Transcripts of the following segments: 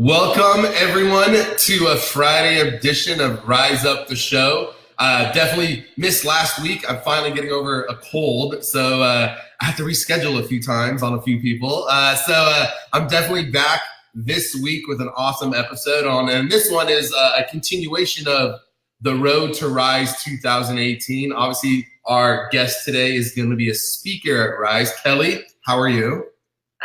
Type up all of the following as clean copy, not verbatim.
Welcome, everyone, to a Friday edition of Rise Up the Show. Definitely missed last week. I'm finally getting over a cold, so I had to reschedule a few times on a few people. So I'm definitely back this week with an awesome episode on, and this one is a continuation of the Road to Rise 2018. Obviously, our guest today is going to be a speaker at Rise. Kellie, how are you?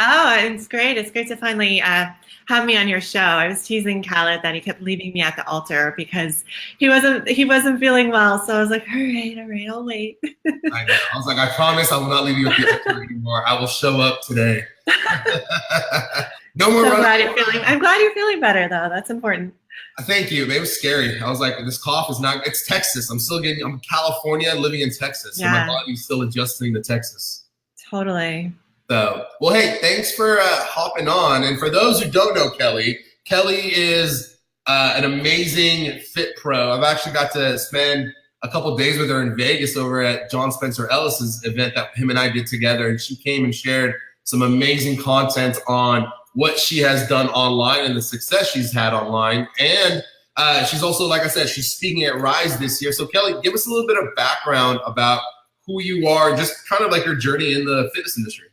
Oh, it's great. It's great to finally have me on your show. I was teasing Khaled that he kept leaving me at the altar because he wasn't feeling well. So I was like, all right, I'll wait. I know. I was like, I promise I will not leave you at the altar anymore. I will show up today. No more. So I'm glad you're feeling better, though. That's important. Thank you. It was scary. I was like, this cough is not. It's Texas. I'm California, living in Texas, so my body's still adjusting to Texas. Totally. So, well, hey, thanks for hopping on. And for those who don't know Kellie, Kellie is an amazing fit pro. I've actually got to spend a couple of days with her in Vegas over at John Spencer Ellis's event that him and I did together. And she came and shared some amazing content on what she has done online and the success she's had online. And she's also, like I said, she's speaking at Rise this year. So Kellie, give us a little bit of background about who you are, just kind of like your journey in the fitness industry.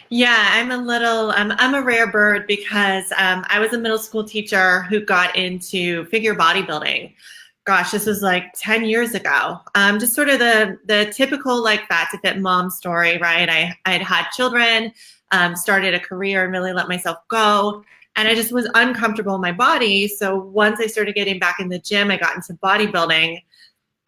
Yeah, I'm a rare bird because I was a middle school teacher who got into figure bodybuilding. Gosh, this was like 10 years ago. Just sort of the typical like fat to fit mom story, right? I'd had children, started a career and really let myself go. And I just was uncomfortable in my body. So once I started getting back in the gym, I got into bodybuilding.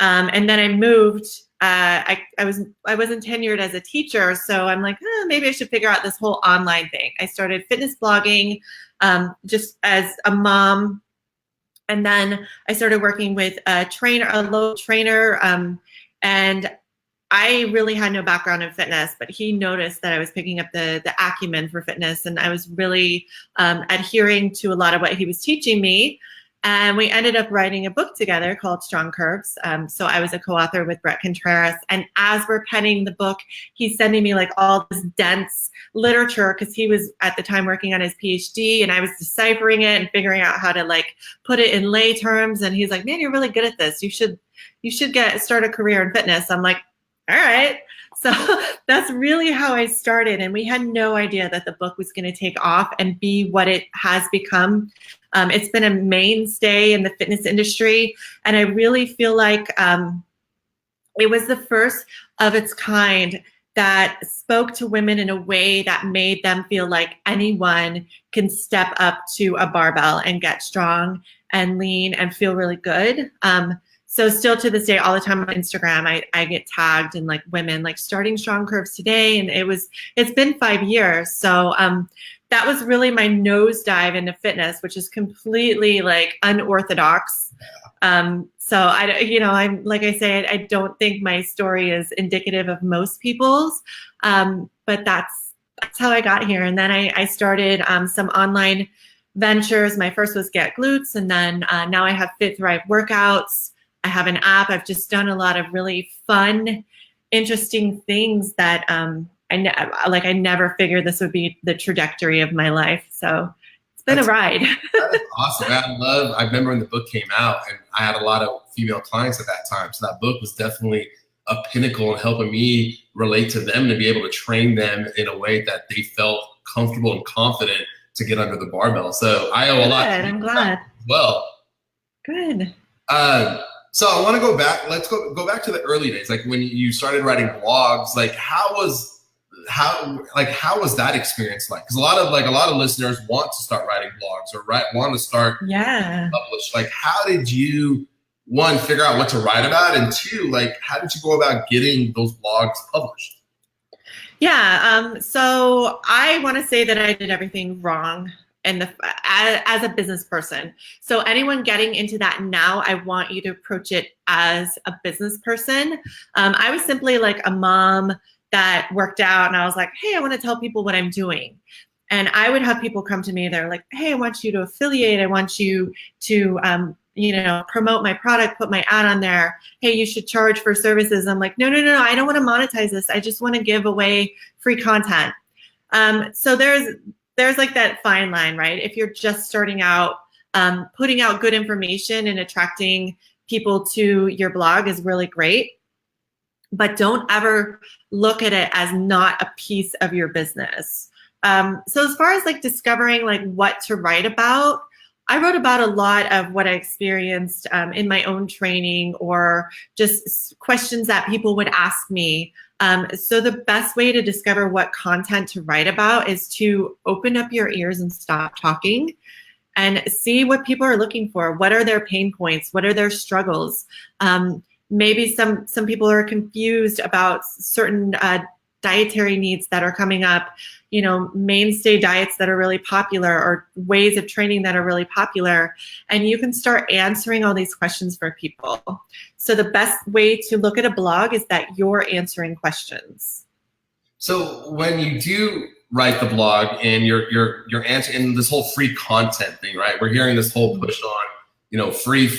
And then I moved. I wasn't tenured as a teacher, so I'm like, maybe I should figure out this whole online thing. I started fitness blogging just as a mom, and then I started working with a local trainer, and I really had no background in fitness, but he noticed that I was picking up the acumen for fitness, and I was really adhering to a lot of what he was teaching me. And we ended up writing a book together called Strong Curves. So I was a co-author with Brett Contreras. And as we're penning the book, he's sending me like all this dense literature because he was at the time working on his PhD, and I was deciphering it and figuring out how to like put it in lay terms. And he's like, man, you're really good at this. You should start a career in fitness. I'm like, all right. So that's really how I started. And we had no idea that the book was going to take off and be what it has become. It's been a mainstay in the fitness industry. And I really feel like it was the first of its kind that spoke to women in a way that made them feel like anyone can step up to a barbell and get strong and lean and feel really good. So still to this day, all the time on Instagram, I get tagged in like women like starting Strong Curves today. And it's been 5 years. So that was really my nosedive into fitness, which is completely like unorthodox. So I'm like I say, I don't think my story is indicative of most people's, but that's how I got here. And then I started some online ventures. My first was Get Glutes, and then now I have Fit Thrive workouts. I have an app. I've just done a lot of really fun, interesting things that I never figured this would be the trajectory of my life. So it's been a ride. That's awesome. I remember when the book came out, and I had a lot of female clients at that time. So that book was definitely a pinnacle in helping me relate to them, to be able to train them in a way that they felt comfortable and confident to get under the barbell. So I owe a lot. I'm glad. As well. Good. So I want to go back. Let's go back to the early days, like when you started writing blogs. Like how was that experience like? Because a lot of listeners want to start writing blogs or want to start publish. Like how did you, one, figure out what to write about, and two, like how did you go about getting those blogs published? Yeah. So I want to say that I did everything wrong as a business person. So anyone getting into that now, I want you to approach it as a business person. I was simply like a mom that worked out, and I was like, hey, I want to tell people what I'm doing. And I would have people come to me, they're like, hey, I want you to affiliate. I want you to, promote my product, put my ad on there. Hey, you should charge for services. I'm like, no, I don't want to monetize this. I just want to give away free content. So there's there's like that fine line, right? If you're just starting out, putting out good information and attracting people to your blog is really great, but don't ever look at it as not a piece of your business. So as far as like discovering like what to write about, I wrote about a lot of what I experienced in my own training, or just questions that people would ask me. So the best way to discover what content to write about is to open up your ears and stop talking and see what people are looking for. What are their pain points? What are their struggles? Maybe some people are confused about certain dietary needs that are coming up, you know, mainstay diets that are really popular, or ways of training that are really popular. And you can start answering all these questions for people. So the best way to look at a blog is that you're answering questions. So when you do write the blog and you're answering this whole free content thing, right? We're hearing this whole push on, you know, free.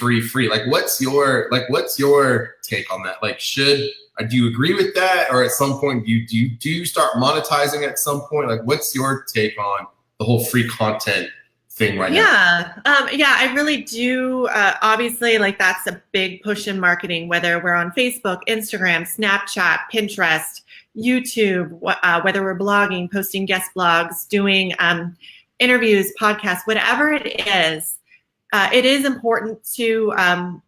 Like, what's your take on that? Like, do you agree with that? Or at some point, do you start monetizing at some point? Like, what's your take on the whole free content thing right now? Yeah, I really do. Obviously, like, that's a big push in marketing, whether we're on Facebook, Instagram, Snapchat, Pinterest, YouTube, whether we're blogging, posting guest blogs, doing interviews, podcasts, whatever it is important to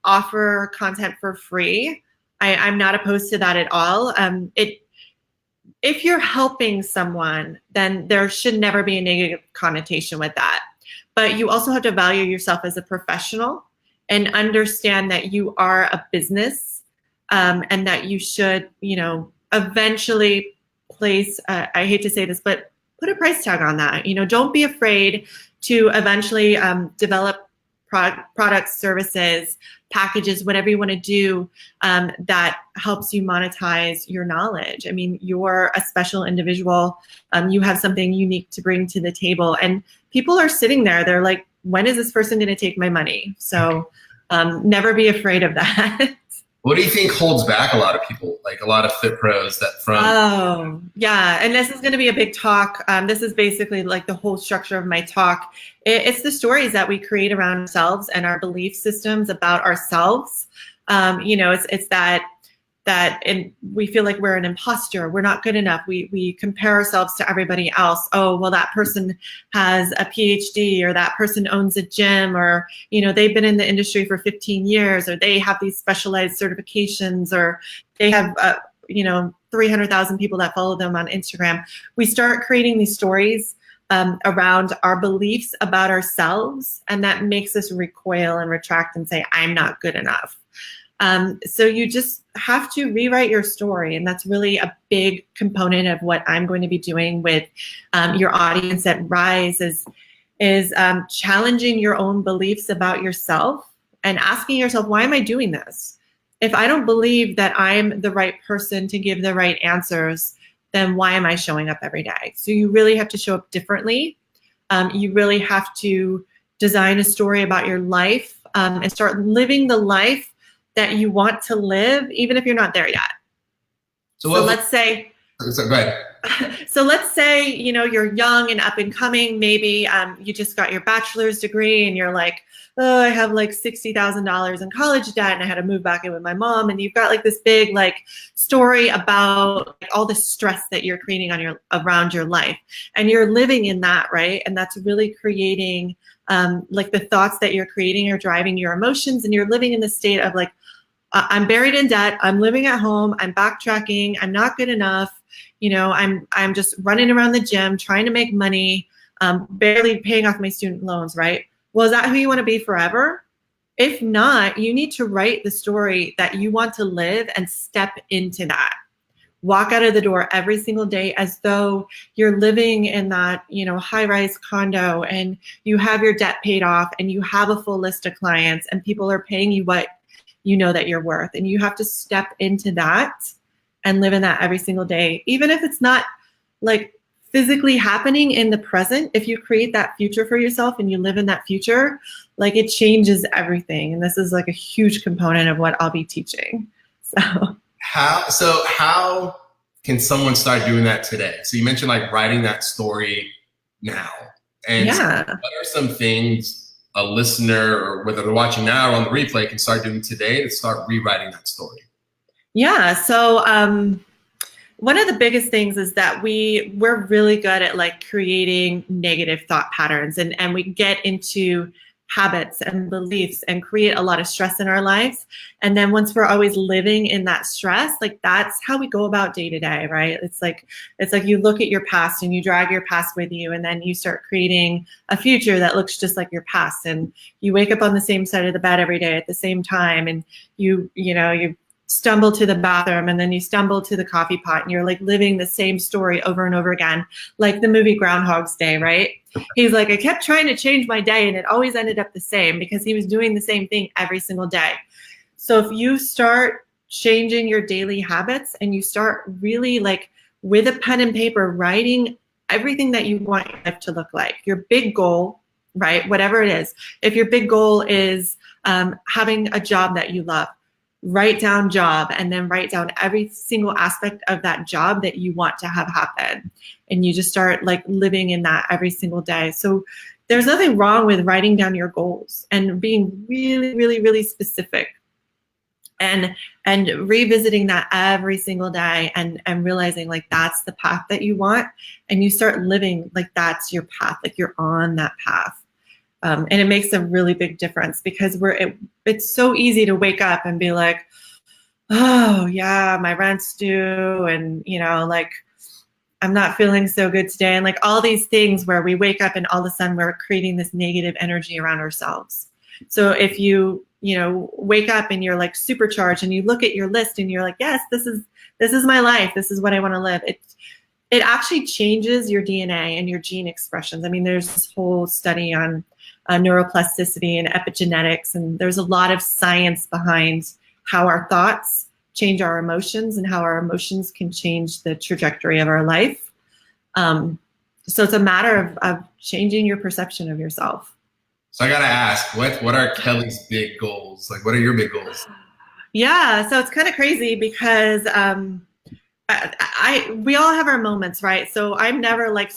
offer content for free. I'm not opposed to that at all. If you're helping someone, then there should never be a negative connotation with that. But you also have to value yourself as a professional and understand that you are a business, and that you should, you know, eventually place, I hate to say this, but put a price tag on that. You know, don't be afraid to eventually develop products, services, packages, whatever you want to do, that helps you monetize your knowledge. I mean, you're a special individual. You have something unique to bring to the table, and people are sitting there. They're like, when is this person going to take my money? So never be afraid of that. What do you think holds back a lot of people, like a lot of fit pros Oh, yeah. And this is going to be a big talk. This is basically like the whole structure of my talk. It's the stories that we create around ourselves and our belief systems about ourselves. You know, it's that and we feel like we're an imposter. We're not good enough. We compare ourselves to everybody else. Oh, well, that person has a PhD, or that person owns a gym, or, you know, they've been in the industry for 15 years, or they have these specialized certifications, or they have, you know, 300,000 people that follow them on Instagram. We start creating these stories around our beliefs about ourselves, and that makes us recoil and retract and say, I'm not good enough. So you just have to rewrite your story. And that's really a big component of what I'm going to be doing with your audience at Rise is challenging your own beliefs about yourself and asking yourself, why am I doing this? If I don't believe that I'm the right person to give the right answers, then why am I showing up every day? So you really have to show up differently. You really have to design a story about your life, and start living the life that you want to live, even if you're not there yet. So let's say, go ahead. So let's say, you know, you're young and up and coming. Maybe you just got your bachelor's degree and you're like, oh, I have like $60,000 in college debt and I had to move back in with my mom. And you've got like this big like story about like, all the stress that you're creating on around your life, and you're living in that, right? And that's really creating like the thoughts that you're creating are driving your emotions, and you're living in the state of like, I'm buried in debt. I'm living at home. I'm backtracking. I'm not good enough. You know, I'm just running around the gym trying to make money, barely paying off my student loans, right? Well, is that who you want to be forever? If not, you need to write the story that you want to live and step into that. Walk out of the door every single day as though you're living in that, you know, high-rise condo, and you have your debt paid off, and you have a full list of clients, and people are paying you what you know that you're worth. And you have to step into that and live in that every single day. Even if it's not like physically happening in the present, if you create that future for yourself and you live in that future, like it changes everything. And this is like a huge component of what I'll be teaching. How can someone start doing that today? So you mentioned like writing that story now. And so Yeah. what are some things a listener, or whether they're watching now or on the replay, can start doing today to start rewriting that story? Yeah. So one of the biggest things is that we're really good at like creating negative thought patterns, and we get into habits and beliefs and create a lot of stress in our lives. And then once we're always living in that stress, like that's how we go about day to day, right? It's like you look at your past and you drag your past with you, and then you start creating a future that looks just like your past. And you wake up on the same side of the bed every day at the same time, and you stumble to the bathroom, and then you stumble to the coffee pot, and you're like living the same story over and over again, like the movie Groundhog's Day, right? He's like, I kept trying to change my day and it always ended up the same, because he was doing the same thing every single day. So if you start changing your daily habits and you start really like with a pen and paper writing everything that you want your life to look like, your big goal, right? Whatever it is. If your big goal is having a job that you love, write down job, and then write down every single aspect of that job that you want to have happen. And you just start like living in that every single day. So there's nothing wrong with writing down your goals and being really, really, really specific, and revisiting that every single day, and realizing like that's the path that you want. And you start living like that's your path, like you're on that path. And it makes a really big difference, because it's so easy to wake up and be like, oh yeah, my rent's due, and like I'm not feeling so good today, and like all these things where we wake up and all of a sudden we're creating this negative energy around ourselves. So if you wake up and you're like supercharged, and you look at your list and you're like, yes, this is my life, this is what I want to live, it actually changes your DNA and your gene expressions. I mean, there's this whole study on neuroplasticity and epigenetics, and there's a lot of science behind how our thoughts change our emotions and how our emotions can change the trajectory of our life. So it's a matter of changing your perception of yourself. So I gotta ask, what are Kellie's big goals? Like, what are your big goals? Yeah, so it's kind of crazy because we all have our moments, right? So I'm never like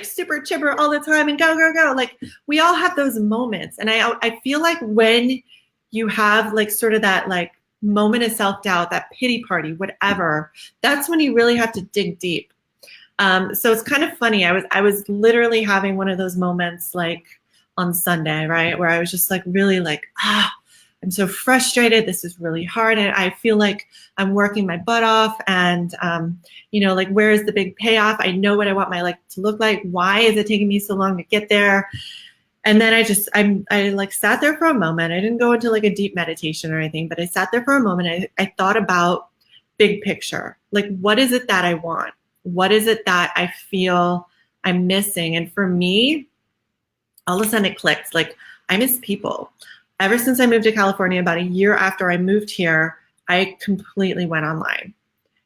super chipper all the time and go, go, go. Like we all have those moments. And I feel like when you have like sort of that like moment of self-doubt, that pity party, whatever, that's when you really have to dig deep. So it's kind of funny. I was literally having one of those moments like on Sunday, right? Where I was just like really like, I'm so frustrated. This is really hard. And I feel like I'm working my butt off, and, like, where is the big payoff? I know what I want my life to look like. Why is it taking me so long to get there? And then I like sat there for a moment. I didn't go into like a deep meditation or anything, but I sat there for a moment. I thought about big picture. Like, what is it that I want? What is it that I feel I'm missing? And for me, all of a sudden it clicked. Like, I miss people. Ever since I moved to California, about a year after I moved here, I completely went online.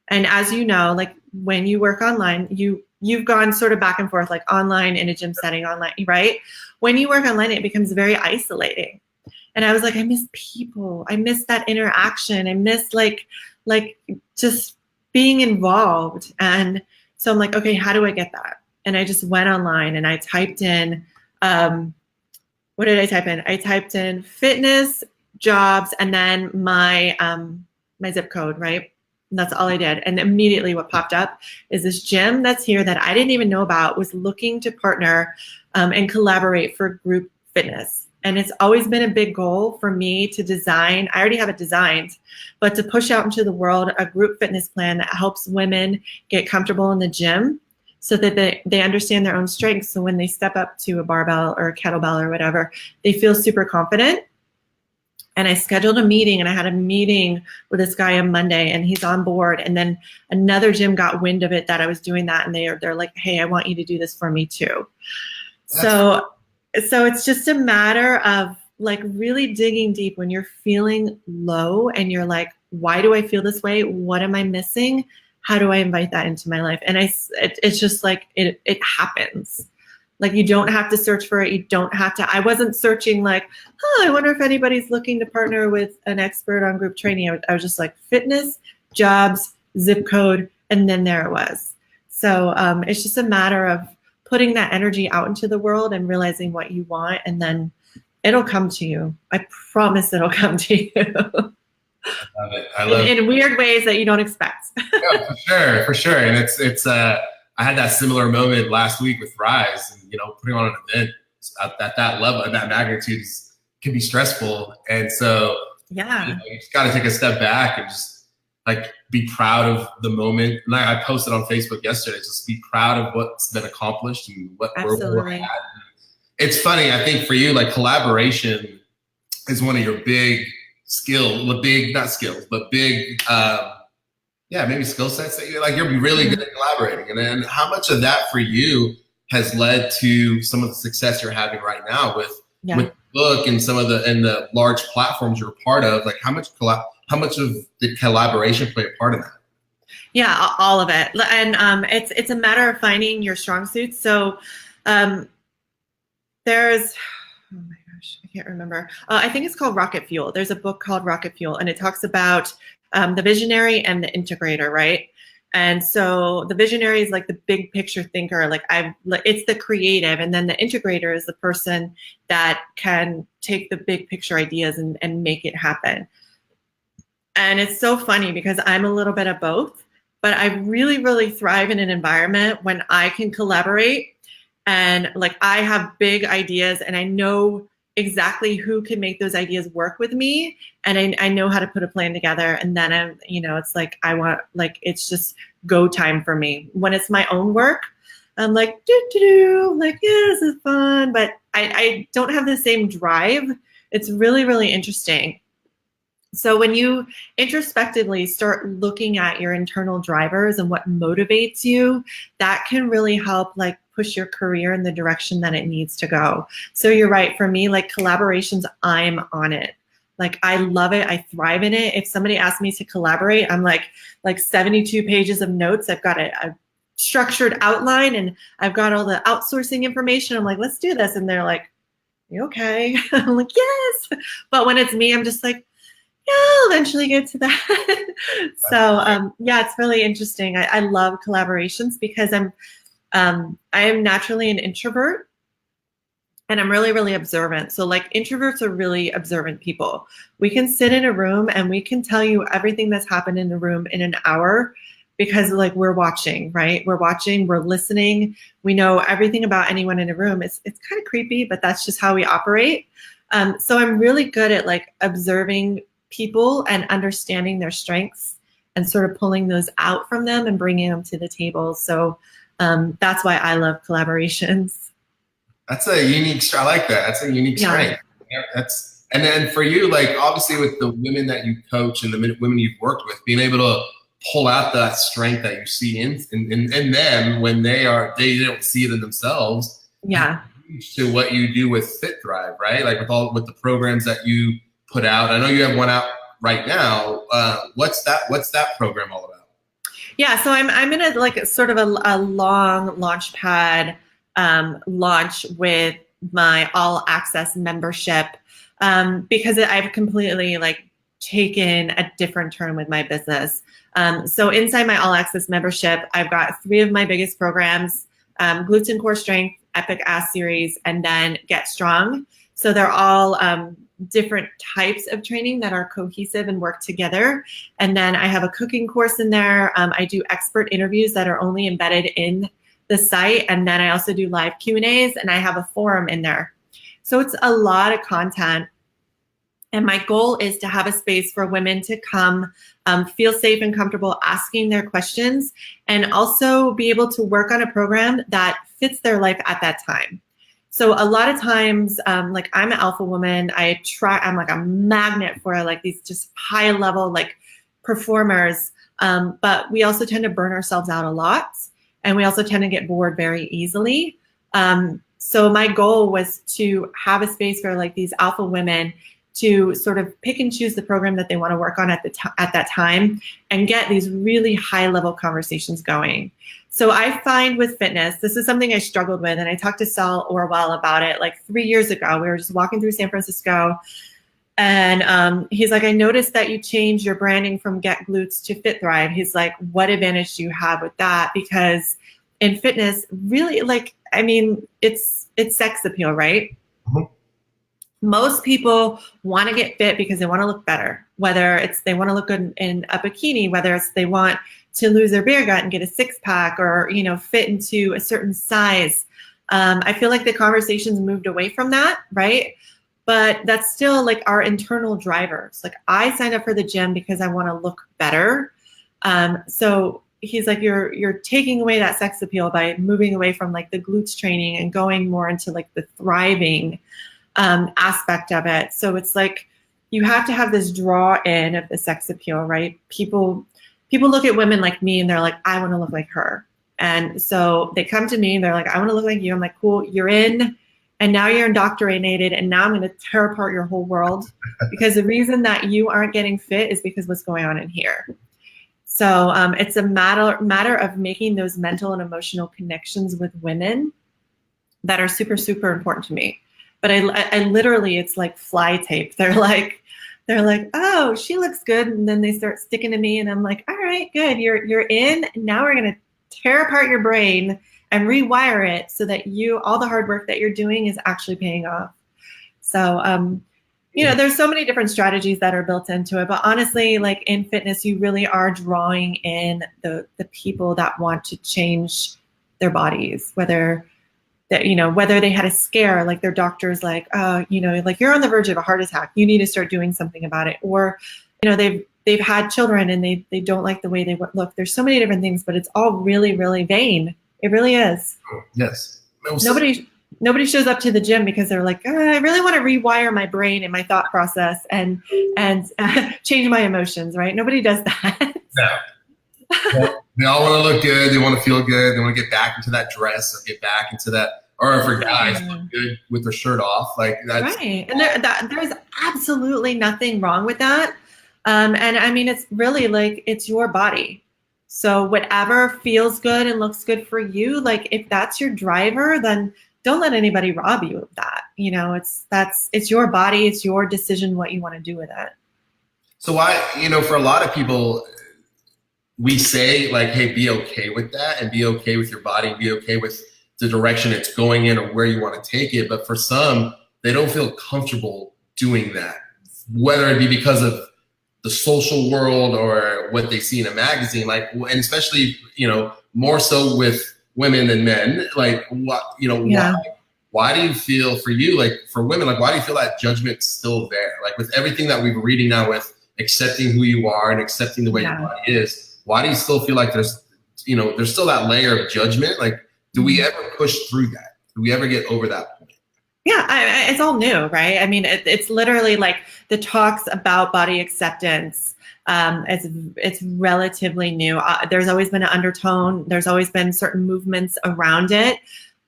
And as you know, like when you work online, you've gone sort of back and forth, like online in a gym setting, online, right? When you work online, it becomes very isolating. And I was like, I miss people. I miss that interaction. I miss like just being involved. And so I'm like, okay, how do I get that? And I just went online and I typed in, what did I type in? I typed in fitness, jobs, and then my zip code, right? And that's all I did. And immediately what popped up is this gym that's here that I didn't even know about was looking to partner and collaborate for group fitness. And it's always been a big goal for me to design. I already have it designed, but to push out into the world a group fitness plan that helps women get comfortable in the gym so that they understand their own strengths. So when they step up to a barbell or a kettlebell or whatever, they feel super confident. And I scheduled a meeting, and I had a meeting with this guy on Monday, and he's on board. And then another gym got wind of it that I was doing that, and they're like, hey, I want you to do this for me too. So it's just a matter of like really digging deep when you're feeling low and you're like, why do I feel this way? What am I missing? How do I invite that into my life? And it's just like, it happens. Like you don't have to search for it. You don't have to. I wasn't searching like, I wonder if anybody's looking to partner with an expert on group training. I was just like fitness, jobs, zip code, and then there it was. So it's just a matter of putting that energy out into the world and realizing what you want, and then it'll come to you. I promise it'll come to you. I love it. I love in weird ways that you don't expect. Yeah, for sure. And it's I had that similar moment last week with Rise, and putting on an event at that level, at that magnitude can be stressful. And so yeah, you just got to take a step back and just like be proud of the moment. And I posted on Facebook yesterday, just be proud of what's been accomplished and where we're at. It's funny, I think for you, like collaboration is one of your big not skills, but big, maybe skill sets that you're really good at collaborating. And then how much of that for you has led to some of the success you're having right now with the book and some of the large platforms you're a part of? Like how much of the collaboration play a part in that? Yeah, all of it. And it's a matter of finding your strong suits. So there's, oh my gosh, I can't remember. I think it's called Rocket Fuel. There's a book called Rocket Fuel, and it talks about the visionary and the integrator, right? And so the visionary is like the big picture thinker. It's the creative, and then the integrator is the person that can take the big picture ideas and make it happen. And it's so funny because I'm a little bit of both, but I really, really thrive in an environment when I can collaborate. And like I have big ideas and I know exactly who can make those ideas work with me. And I know how to put a plan together. And then it's like it's just go time for me. When it's my own work, I'm like, like, yeah, this is fun. But I don't have the same drive. It's really, really interesting. So when you introspectively start looking at your internal drivers and what motivates you, that can really help like push your career in the direction that it needs to go. So you're right. For me, like collaborations, I'm on it. Like I love it. I thrive in it. If somebody asks me to collaborate, I'm like 72 pages of notes. I've got a structured outline and I've got all the outsourcing information. I'm like, let's do this. And they're like, you okay? I'm like, yes. But when it's me, I'm just like, yeah, I'll eventually get to that. So it's really interesting. I love collaborations because I am naturally an introvert and I'm really, really observant. So like introverts are really observant people. We can sit in a room and we can tell you everything that's happened in the room in an hour because like we're watching, right? We're watching, we're listening. We know everything about anyone in a room. It's kind of creepy, but that's just how we operate. So I'm really good at like observing people and understanding their strengths and sort of pulling those out from them and bringing them to the table. So that's why I love collaborations. That's a unique, I like that. That's a unique strength. Yeah, and then for you, like obviously with the women that you coach and the women you've worked with, being able to pull out that strength that you see in them when they don't see it in themselves. Yeah. To what you do with Fit Thrive, right? Like with the programs that you put out. I know you have one out right now. What's that program all about? Yeah, so I'm in a like sort of a long launch pad launch with my all access membership because I've completely like taken a different turn with my business. So inside my all access membership, I've got 3 of my biggest programs: Gluten Core Strength, Epic Ass Series, and then Get Strong. So they're all different types of training that are cohesive and work together. And then I have a cooking course in there. I do expert interviews that are only embedded in the site. And then I also do live Q&As and I have a forum in there. So it's a lot of content. And my goal is to have a space for women to come feel safe and comfortable asking their questions and also be able to work on a program that fits their life at that time. So a lot of times, like I'm an alpha woman, I'm like a magnet for like these just high level like performers, but we also tend to burn ourselves out a lot and we also tend to get bored very easily. So my goal was to have a space for like these alpha women to sort of pick and choose the program that they want to work on at that time and get these really high level conversations going. So I find with fitness, this is something I struggled with, and I talked to Sal Orwell about it like 3 years ago. We were just walking through San Francisco, and he's like, I noticed that you changed your branding from Get Glutes to Fit Thrive. He's like, what advantage do you have with that? Because in fitness really, like, I mean, it's sex appeal, right? Mhm. Most people want to get fit because they want to look better, whether it's they want to look good in a bikini, whether it's they want to lose their beer gut and get a six pack, or, you know, fit into a certain size. I feel like the conversation's moved away from that, right? But that's still like our internal drivers. Like, I signed up for the gym because I want to look better. So he's like, you're taking away that sex appeal by moving away from like the glutes training and going more into like the thriving aspect of it. So it's like you have to have this draw in of the sex appeal, right? People look at women like me and they're like, I want to look like her. And so they come to me and they're like, I want to look like you. I'm like, cool, you're in. And now you're indoctrinated. And now I'm going to tear apart your whole world, because the reason that you aren't getting fit is because what's going on in here. So it's a matter of making those mental and emotional connections with women that are super, super important to me. But I literally, it's like fly tape. They're like, oh, she looks good. And then they start sticking to me and I'm like, all right, good. You're in. Now we're going to tear apart your brain and rewire it so that all the hard work that you're doing is actually paying off. So, you know, there's so many different strategies that are built into it, but honestly, like in fitness, you really are drawing in the people that want to change their bodies, whether they had a scare, like their doctor's like, oh, you know, like you're on the verge of a heart attack, you need to start doing something about it. Or, you know, they've had children and they don't like the way they look. There's so many different things, but it's all really, really vain. It really is. Yes. Nobody shows up to the gym because they're like, I really want to rewire my brain and my thought process and change my emotions, right? Nobody does that. No. Well, they all want to look good. They want to feel good. They want to get back into that dress, or get back into that, or for guys, look good with their shirt off. Like that's right. And there's absolutely nothing wrong with that. And I mean, it's really like, it's your body. So whatever feels good and looks good for you, like if that's your driver, then don't let anybody rob you of that. You know, it's your body, it's your decision what you want to do with it. so why, you know, for a lot of people, we say like, hey, be okay with that and be okay with your body and be okay with the direction it's going in or where you want to take it. But for some, they don't feel comfortable doing that, whether it be because of the social world or what they see in a magazine, like, and especially, you know, more so with women than men, like what, you know, Yeah. why do you feel, for you, like for women, like why do you feel that judgment's still there? Like with everything that we've been reading now, with accepting who you are and accepting the way your body is, why do you still feel like there's still that layer of judgment? Like, do we ever push through that? Do we ever get over that point? Yeah, it's all new, right? I mean, it's literally like the talks about body acceptance. It's relatively new. There's always been an undertone. There's always been certain movements around it.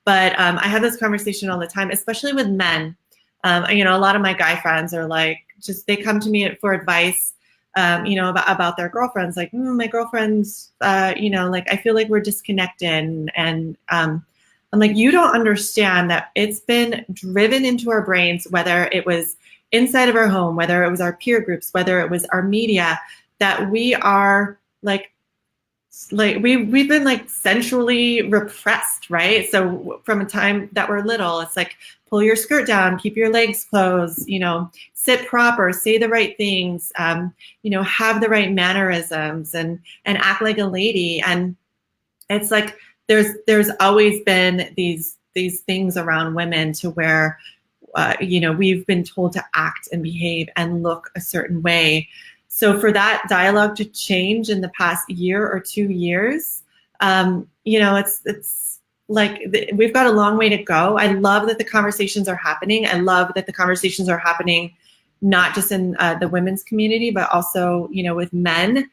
But I have this conversation all the time, especially with men. You know, a lot of my guy friends are like, they come to me for advice, you know, about their girlfriends. Like, my girlfriend's, you know, like I feel like we're disconnected, and I'm like, you don't understand that it's been driven into our brains, whether it was inside of our home, whether it was our peer groups, whether it was our media, that we are like we've been like centrally repressed, right? So from a time that we're little, it's like, pull your skirt down, keep your legs closed, you know, sit proper, say the right things, you know, have the right mannerisms and act like a lady. And it's like, there's always been these things around women to where, you know, we've been told to act and behave and look a certain way. So for that dialogue to change in the past year or 2 years, you know, it's like we've got a long way to go. I love that the conversations are happening. I love that the conversations are happening not just in the women's community, but also, you know, with men.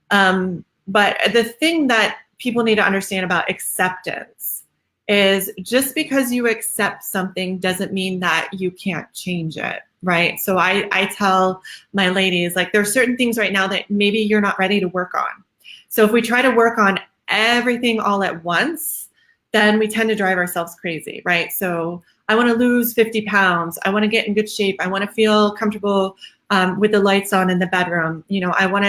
But the thing that people need to understand about acceptance is, just because you accept something doesn't mean that you can't change it, right? So I tell my ladies, like, there are certain things right now that maybe you're not ready to work on. So if we try to work on everything all at once, then we tend to drive ourselves crazy, right? So I want to lose 50 pounds. I want to get in good shape. I want to feel comfortable with the lights on in the bedroom. You know, I want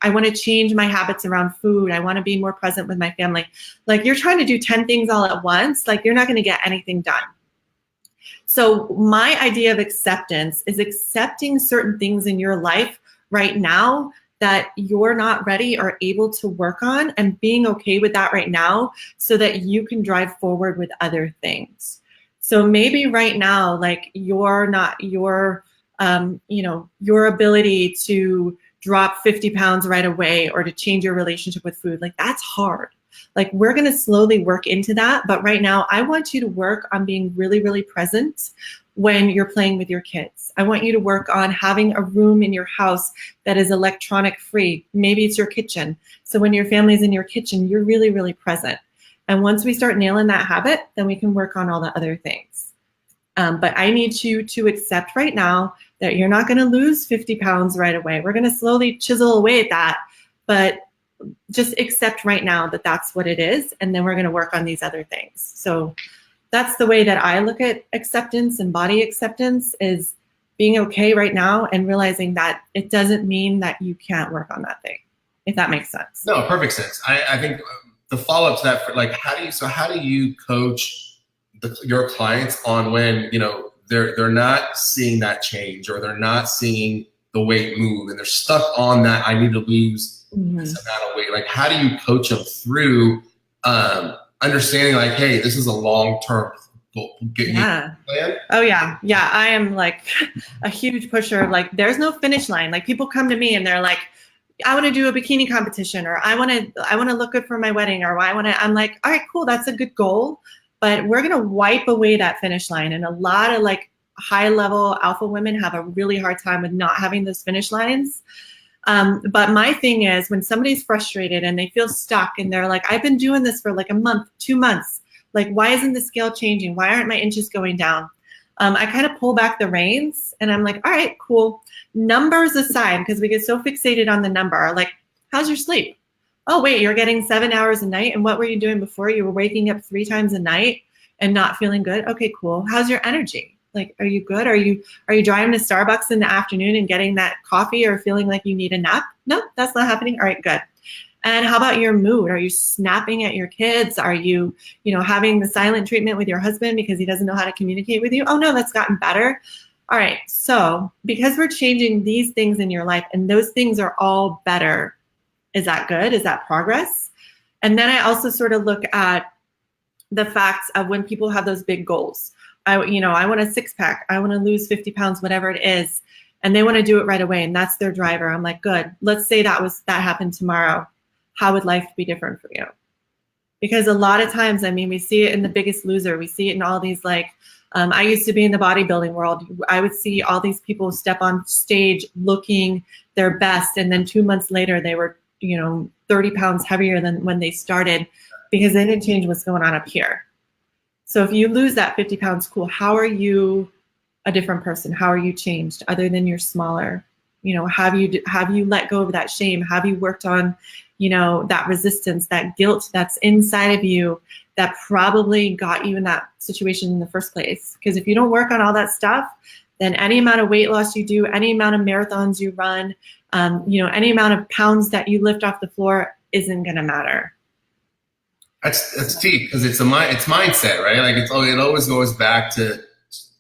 I want to change my habits around food. I want to be more present with my family. Like you're trying to do 10 things all at once. Like you're not going to get anything done. So my idea of acceptance is accepting certain things in your life right now that you're not ready or able to work on, and being okay with that right now so that you can drive forward with other things. So maybe right now, like you're not your your ability to drop 50 pounds right away or to change your relationship with food, like that's hard. Like we're going to slowly work into that. But right now, I want you to work on being really, really present when you're playing with your kids. I want you to work on having a room in your house that is electronic free. Maybe it's your kitchen. So when your family's in your kitchen, you're really, really present. And once we start nailing that habit, then we can work on all the other things. But I need you to accept right now that you're not going to lose 50 pounds right away. We're going to slowly chisel away at that. But just accept right now that that's what it is. And then we're going to work on these other things. So that's the way that I look at acceptance and body acceptance, is being okay right now and realizing that it doesn't mean that you can't work on that thing, if that makes sense. No, perfect sense. I think the follow-up to that, like, how do you coach your clients on when, they're not seeing that change, or they're not seeing the weight move, and they're stuck on that, I need to lose this amount of weight? Like, how do you coach them through understanding, like, hey, this is a long-term goal? Plan? Oh yeah. I am like a huge pusher. Like there's no finish line. Like people come to me and they're like, I want to do a bikini competition, or I want to look good for my wedding, or I'm like, all right, cool. That's a good goal, but we're going to wipe away that finish line. And a lot of like high level alpha women have a really hard time with not having those finish lines. But my thing is, when somebody's frustrated and they feel stuck and they're like, I've been doing this for like a month, 2 months. Like, why isn't the scale changing? Why aren't my inches going down? I kind of pull back the reins and I'm like, all right, cool. Numbers aside, because we get so fixated on the number. Like, how's your sleep? Oh, wait, you're getting 7 hours a night. And what were you doing before? You were waking up 3 times a night and not feeling good. Okay, cool. How's your energy? Like, are you good? Are you driving to Starbucks in the afternoon and getting that coffee or feeling like you need a nap? No, that's not happening. All right, good. And how about your mood? Are you snapping at your kids? Are you, having the silent treatment with your husband because he doesn't know how to communicate with you? Oh no, that's gotten better. All right. So because we're changing these things in your life and those things are all better, is that good? Is that progress? And then I also sort of look at the facts of when people have those big goals. I want a 6-pack. I want to lose 50 pounds, whatever it is. And they want to do it right away. And that's their driver. I'm like, good. Let's say that happened tomorrow. How would life be different for you? Because a lot of times, we see it in The Biggest Loser. We see it in all these, I used to be in the bodybuilding world. I would see all these people step on stage looking their best. And then 2 months later, they were, 30 pounds heavier than when they started because they didn't change what's going on up here. So if you lose that 50 pounds, cool. How are you a different person? How are you changed other than you're smaller? Have you let go of that shame? Have you worked on, that resistance, that guilt that's inside of you that probably got you in that situation in the first place? Because if you don't work on all that stuff, then any amount of weight loss you do, any amount of marathons you run, any amount of pounds that you lift off the floor isn't going to matter. That's deep, because it's mindset, right? Like it always goes back to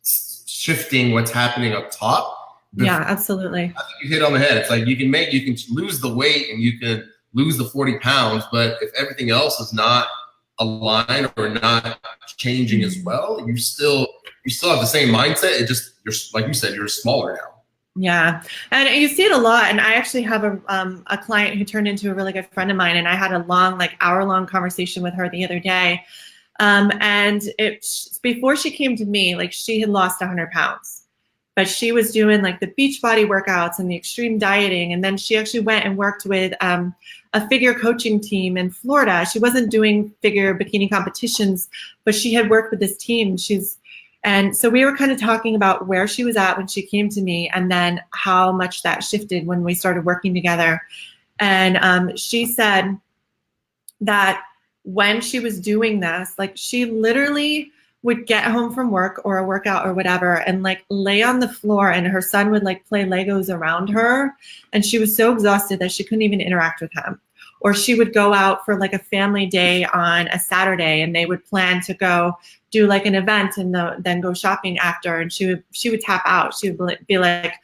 shifting what's happening up top. Yeah, absolutely. I think you hit on the head. It's like you can lose the weight and you can lose the 40 pounds, but if everything else is not aligned or not changing as well, you still have the same mindset. You're like you said, you're smaller now. Yeah. And you see it a lot. And I actually have a client who turned into a really good friend of mine. And I had a long, hour-long conversation with her the other day. And before she came to me, she had lost 100 pounds. But she was doing the beach body workouts and the extreme dieting. And then she actually went and worked with a figure coaching team in Florida. She wasn't doing figure bikini competitions, but she had worked with this team. And so we were kind of talking about where she was at when she came to me, and then how much that shifted when we started working together. And she said that when she was doing this, she literally would get home from work or a workout or whatever and like lay on the floor, and her son would like play Legos around her, and she was so exhausted that she couldn't even interact with him. Or she would go out for like a family day on a Saturday, and they would plan to go do like an event and then go shopping after, and she would tap out. She would be like,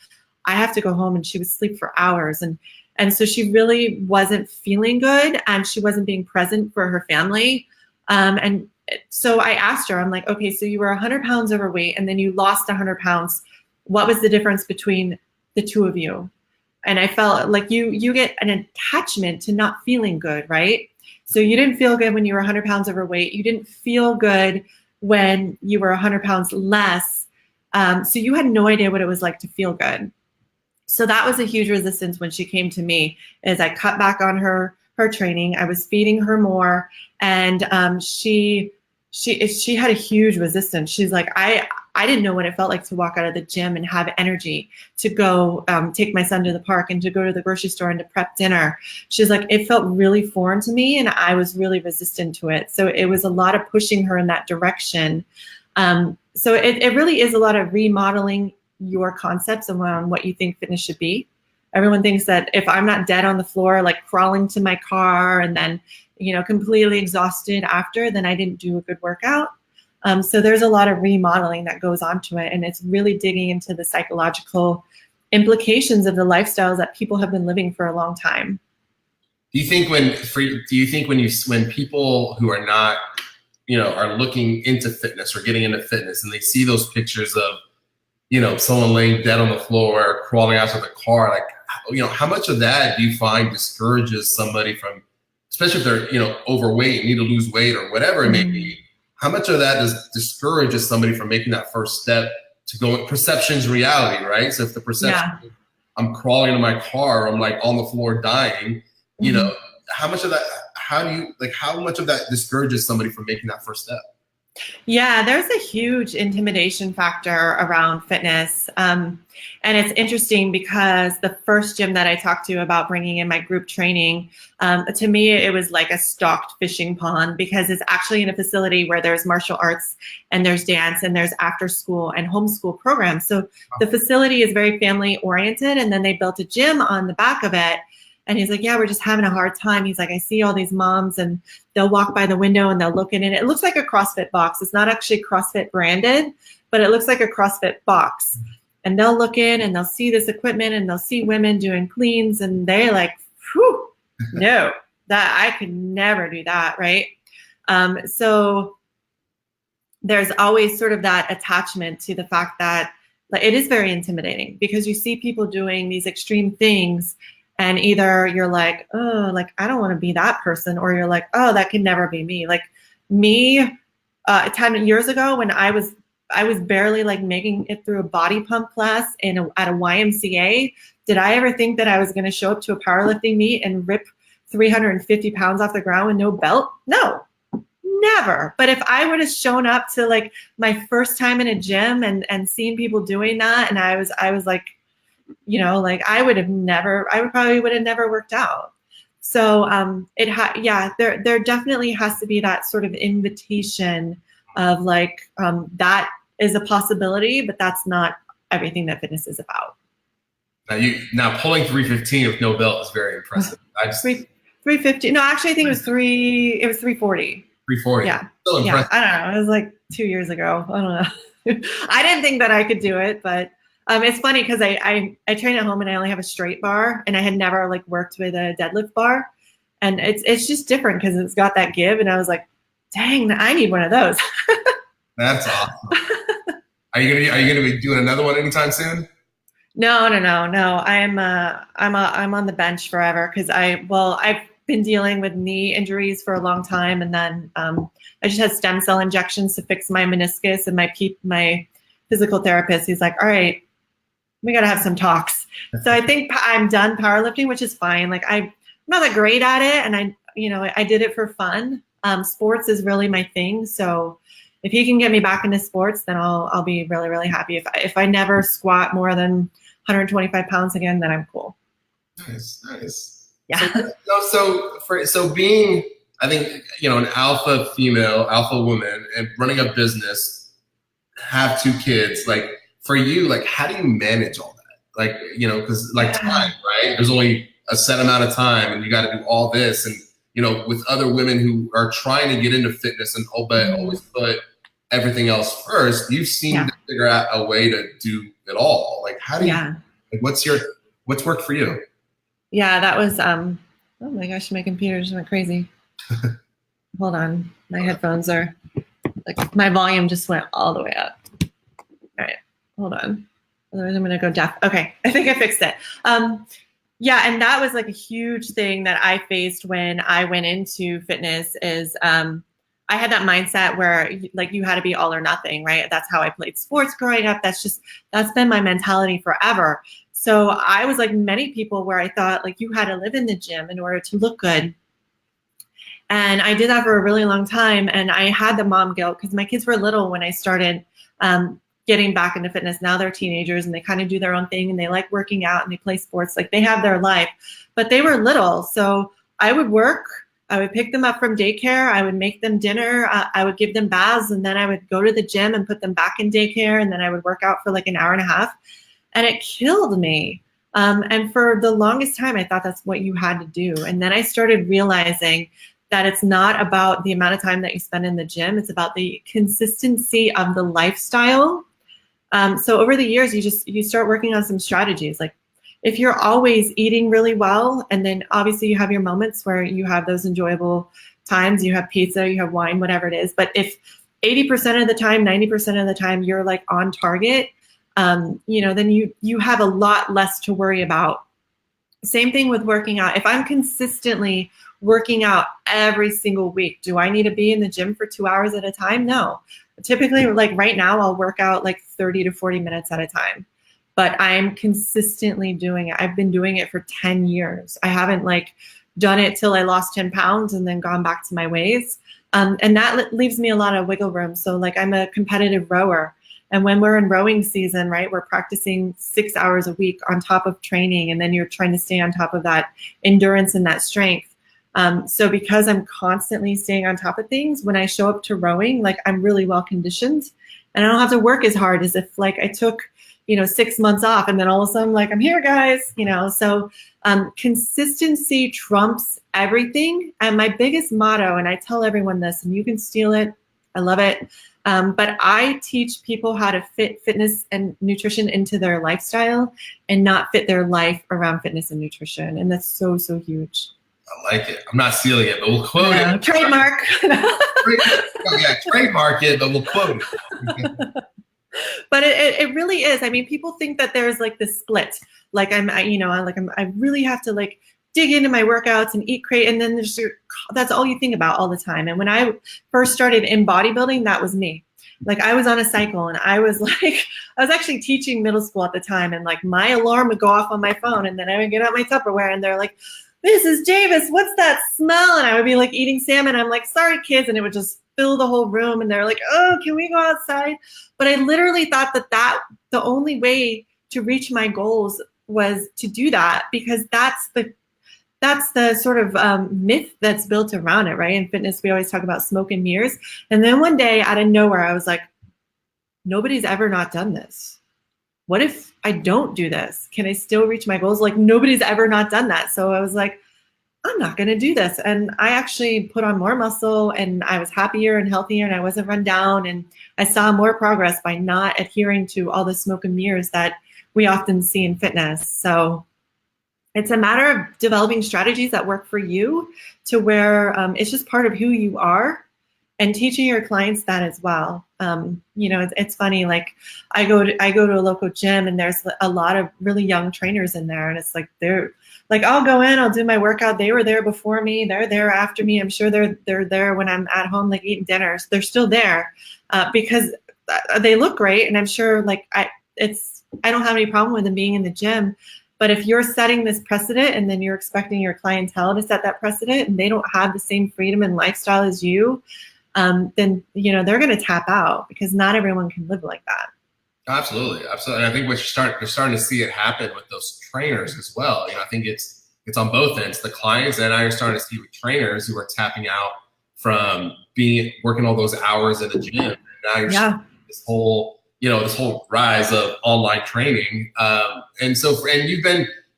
I have to go home, and she would sleep for hours. And so she really wasn't feeling good, and she wasn't being present for her family. And so I asked her, I'm like, okay, so you were 100 pounds overweight and then you lost 100 pounds. What was the difference between the two of you? And I felt like you get an attachment to not feeling good, right? So you didn't feel good when you were 100 pounds overweight. You didn't feel good when you were 100 pounds less. So you had no idea what it was like to feel good. So that was a huge resistance when she came to me, is I cut back on her training. I was feeding her more, and she had a huge resistance. She's like, I didn't know what it felt like to walk out of the gym and have energy to go take my son to the park and to go to the grocery store and to prep dinner. She's like, it felt really foreign to me, and I was really resistant to it. So it was a lot of pushing her in that direction. So it really is a lot of remodeling your concepts around what you think fitness should be. Everyone thinks that if I'm not dead on the floor, like crawling to my car and then, completely exhausted after, then I didn't do a good workout. So there's a lot of remodeling that goes onto it. And it's really digging into the psychological implications of the lifestyles that people have been living for a long time. Do you think when people who are not, are looking into fitness or getting into fitness, and they see those pictures of, someone laying dead on the floor, crawling out of the car, like, how much of that do you find discourages somebody from, especially if they're, overweight, need to lose weight or whatever it may be, how much of that discourages somebody from making that first step to go, perception's reality, right? So if the perception, I'm crawling into my car, or I'm like on the floor dying, how much of that discourages somebody from making that first step? Yeah, there's a huge intimidation factor around fitness. And it's interesting because the first gym that I talked to about bringing in my group training, to me, it was like a stocked fishing pond, because it's actually in a facility where there's martial arts and there's dance and there's after school and homeschool programs. So the facility is very family oriented. And then they built a gym on the back of it. And he's like, yeah, we're just having a hard time. He's like, I see all these moms and they'll walk by the window and they'll look in it. It looks like a CrossFit box. It's not actually CrossFit branded, but it looks like a CrossFit box. And they'll look in and they'll see this equipment and they'll see women doing cleans, and they're like, whew, no, that I could never do that, right? So there's always sort of that attachment to the fact that it is very intimidating, because you see people doing these extreme things. And either you're like, oh, like, I don't want to be that person. Or you're like, oh, that can never be me. Like me, 10 years ago when I was barely like making it through a body pump class at a YMCA. Did I ever think that I was going to show up to a powerlifting meet and rip 350 pounds off the ground with no belt? No, never. But if I would have shown up to like my first time in a gym and seen people doing that, and I was like, like I would probably would have never worked out. So there definitely has to be that sort of invitation of like, that is a possibility, but that's not everything that fitness is about. Now pulling 315 with no belt is very impressive. 350. No, actually I think it was 340. 340. Yeah. Still impressive. I don't know. It was like 2 years ago. I don't know. I didn't think that I could do it, but it's funny because I train at home and I only have a straight bar, and I had never like worked with a deadlift bar, and it's just different because it's got that give, and I was like, dang, I need one of those. That's awesome. Are you gonna be doing another one anytime soon? No. I'm on the bench forever because I've been dealing with knee injuries for a long time, and then I just had stem cell injections to fix my meniscus, and my physical therapist, he's like, all right, we got to have some talks. So I think I'm done powerlifting, which is fine. Like I'm not that great at it. And I did it for fun. Sports is really my thing. So if he can get me back into sports, then I'll be really, really happy. If I never squat more than 125 pounds again, then I'm cool. Nice. Yeah. So being, I think, an alpha female, alpha woman, and running a business, have two kids, like for you, like how do you manage all that? Like, you know, because like time, right? There's only a set amount of time and you got to do all this. And, you know, with other women who are trying to get into fitness and but always put everything else first, you seem to figure out a way to do it all. Like, how do you, like, what's worked for you? Yeah, that was, oh my gosh, my computer just went crazy. Hold on. My headphones are, like, my volume just went all the way up. All right, hold on. Otherwise I'm gonna go deaf. Okay, I think I fixed it. Yeah, and that was like a huge thing that I faced when I went into fitness is I had that mindset where like you had to be all or nothing, right? That's how I played sports growing up. That's been my mentality forever. So I was like many people where I thought like you had to live in the gym in order to look good. And I did that for a really long time. And I had the mom guilt because my kids were little when I started getting back into fitness. Now they're teenagers and they kind of do their own thing and they like working out and they play sports. Like they have their life, but they were little. So I would work. I would pick them up from daycare. I would make them dinner. I would give them baths, and then I would go to the gym and put them back in daycare. And then I would work out for like an hour and a half, and it killed me. And for the longest time, I thought that's what you had to do. And then I started realizing that it's not about the amount of time that you spend in the gym. It's about the consistency of the lifestyle. So over the years, you start working on some strategies. Like if you're always eating really well, and then obviously you have your moments where you have those enjoyable times, you have pizza, you have wine, whatever it is. But if 80% of the time, 90% of the time you're like on target, you know, then you have a lot less to worry about. Same thing with working out. If I'm consistently working out every single week, do I need to be in the gym for 2 hours at a time? No. Typically, like right now, I'll work out like 30 to 40 minutes at a time. But I'm consistently doing it. I've been doing it for 10 years. I haven't like done it till I lost 10 pounds and then gone back to my ways. And that leaves me a lot of wiggle room. So like I'm a competitive rower. And when we're in rowing season, right, we're practicing 6 hours a week on top of training. And then you're trying to stay on top of that endurance and that strength. So because I'm constantly staying on top of things, when I show up to rowing, like I'm really well conditioned and I don't have to work as hard as if like I took, you know, 6 months off and then all of a sudden like, I'm here guys, you know, so consistency trumps everything. And my biggest motto, and I tell everyone this and you can steal it. I love it. But I teach people how to fit fitness and nutrition into their lifestyle and not fit their life around fitness and nutrition. And that's so, so huge. I like it. I'm not stealing it, but we'll quote it. Trademark. Yeah, trademark it, but we'll quote it. But it really is. I mean, people think that there's like this split. Like I really have to like dig into my workouts and eat great. And then that's all you think about all the time. And when I first started in bodybuilding, that was me. Like I was on a cycle and I was actually teaching middle school at the time. And like my alarm would go off on my phone and then I would get out my Tupperware and they're like, Mrs. Davis, what's that smell? And I would be like eating salmon. I'm like, sorry, kids. And it would just fill the whole room. And they're like, oh, can we go outside? But I literally thought that the only way to reach my goals was to do that, because that's the sort of myth that's built around it, right? In fitness, we always talk about smoke and mirrors. And then one day out of nowhere, I was like, nobody's ever not done this. What if I don't do this? Can I still reach my goals? Like nobody's ever not done that. So I was like, I'm not going to do this. And I actually put on more muscle and I was happier and healthier and I wasn't run down. And I saw more progress by not adhering to all the smoke and mirrors that we often see in fitness. So it's a matter of developing strategies that work for you to where it's just part of who you are, and teaching your clients that as well. You know, it's funny. Like I go to a local gym and there's a lot of really young trainers in there, and it's like they're like, I'll go in, I'll do my workout. They were there before me. They're there after me. I'm sure they're there when I'm at home, like eating dinner. So they're still there because they look great, and I'm sure like I don't have any problem with them being in the gym. But if you're setting this precedent and then you're expecting your clientele to set that precedent and they don't have the same freedom and lifestyle as you, then, you know, they're going to tap out, because not everyone can live like that. Absolutely. Absolutely. And I think you're starting to see it happen with those trainers as well. You know, I think it's on both ends. The clients and I are starting to see with trainers who are tapping out from working all those hours in the gym. And now this whole, this whole rise of online training. And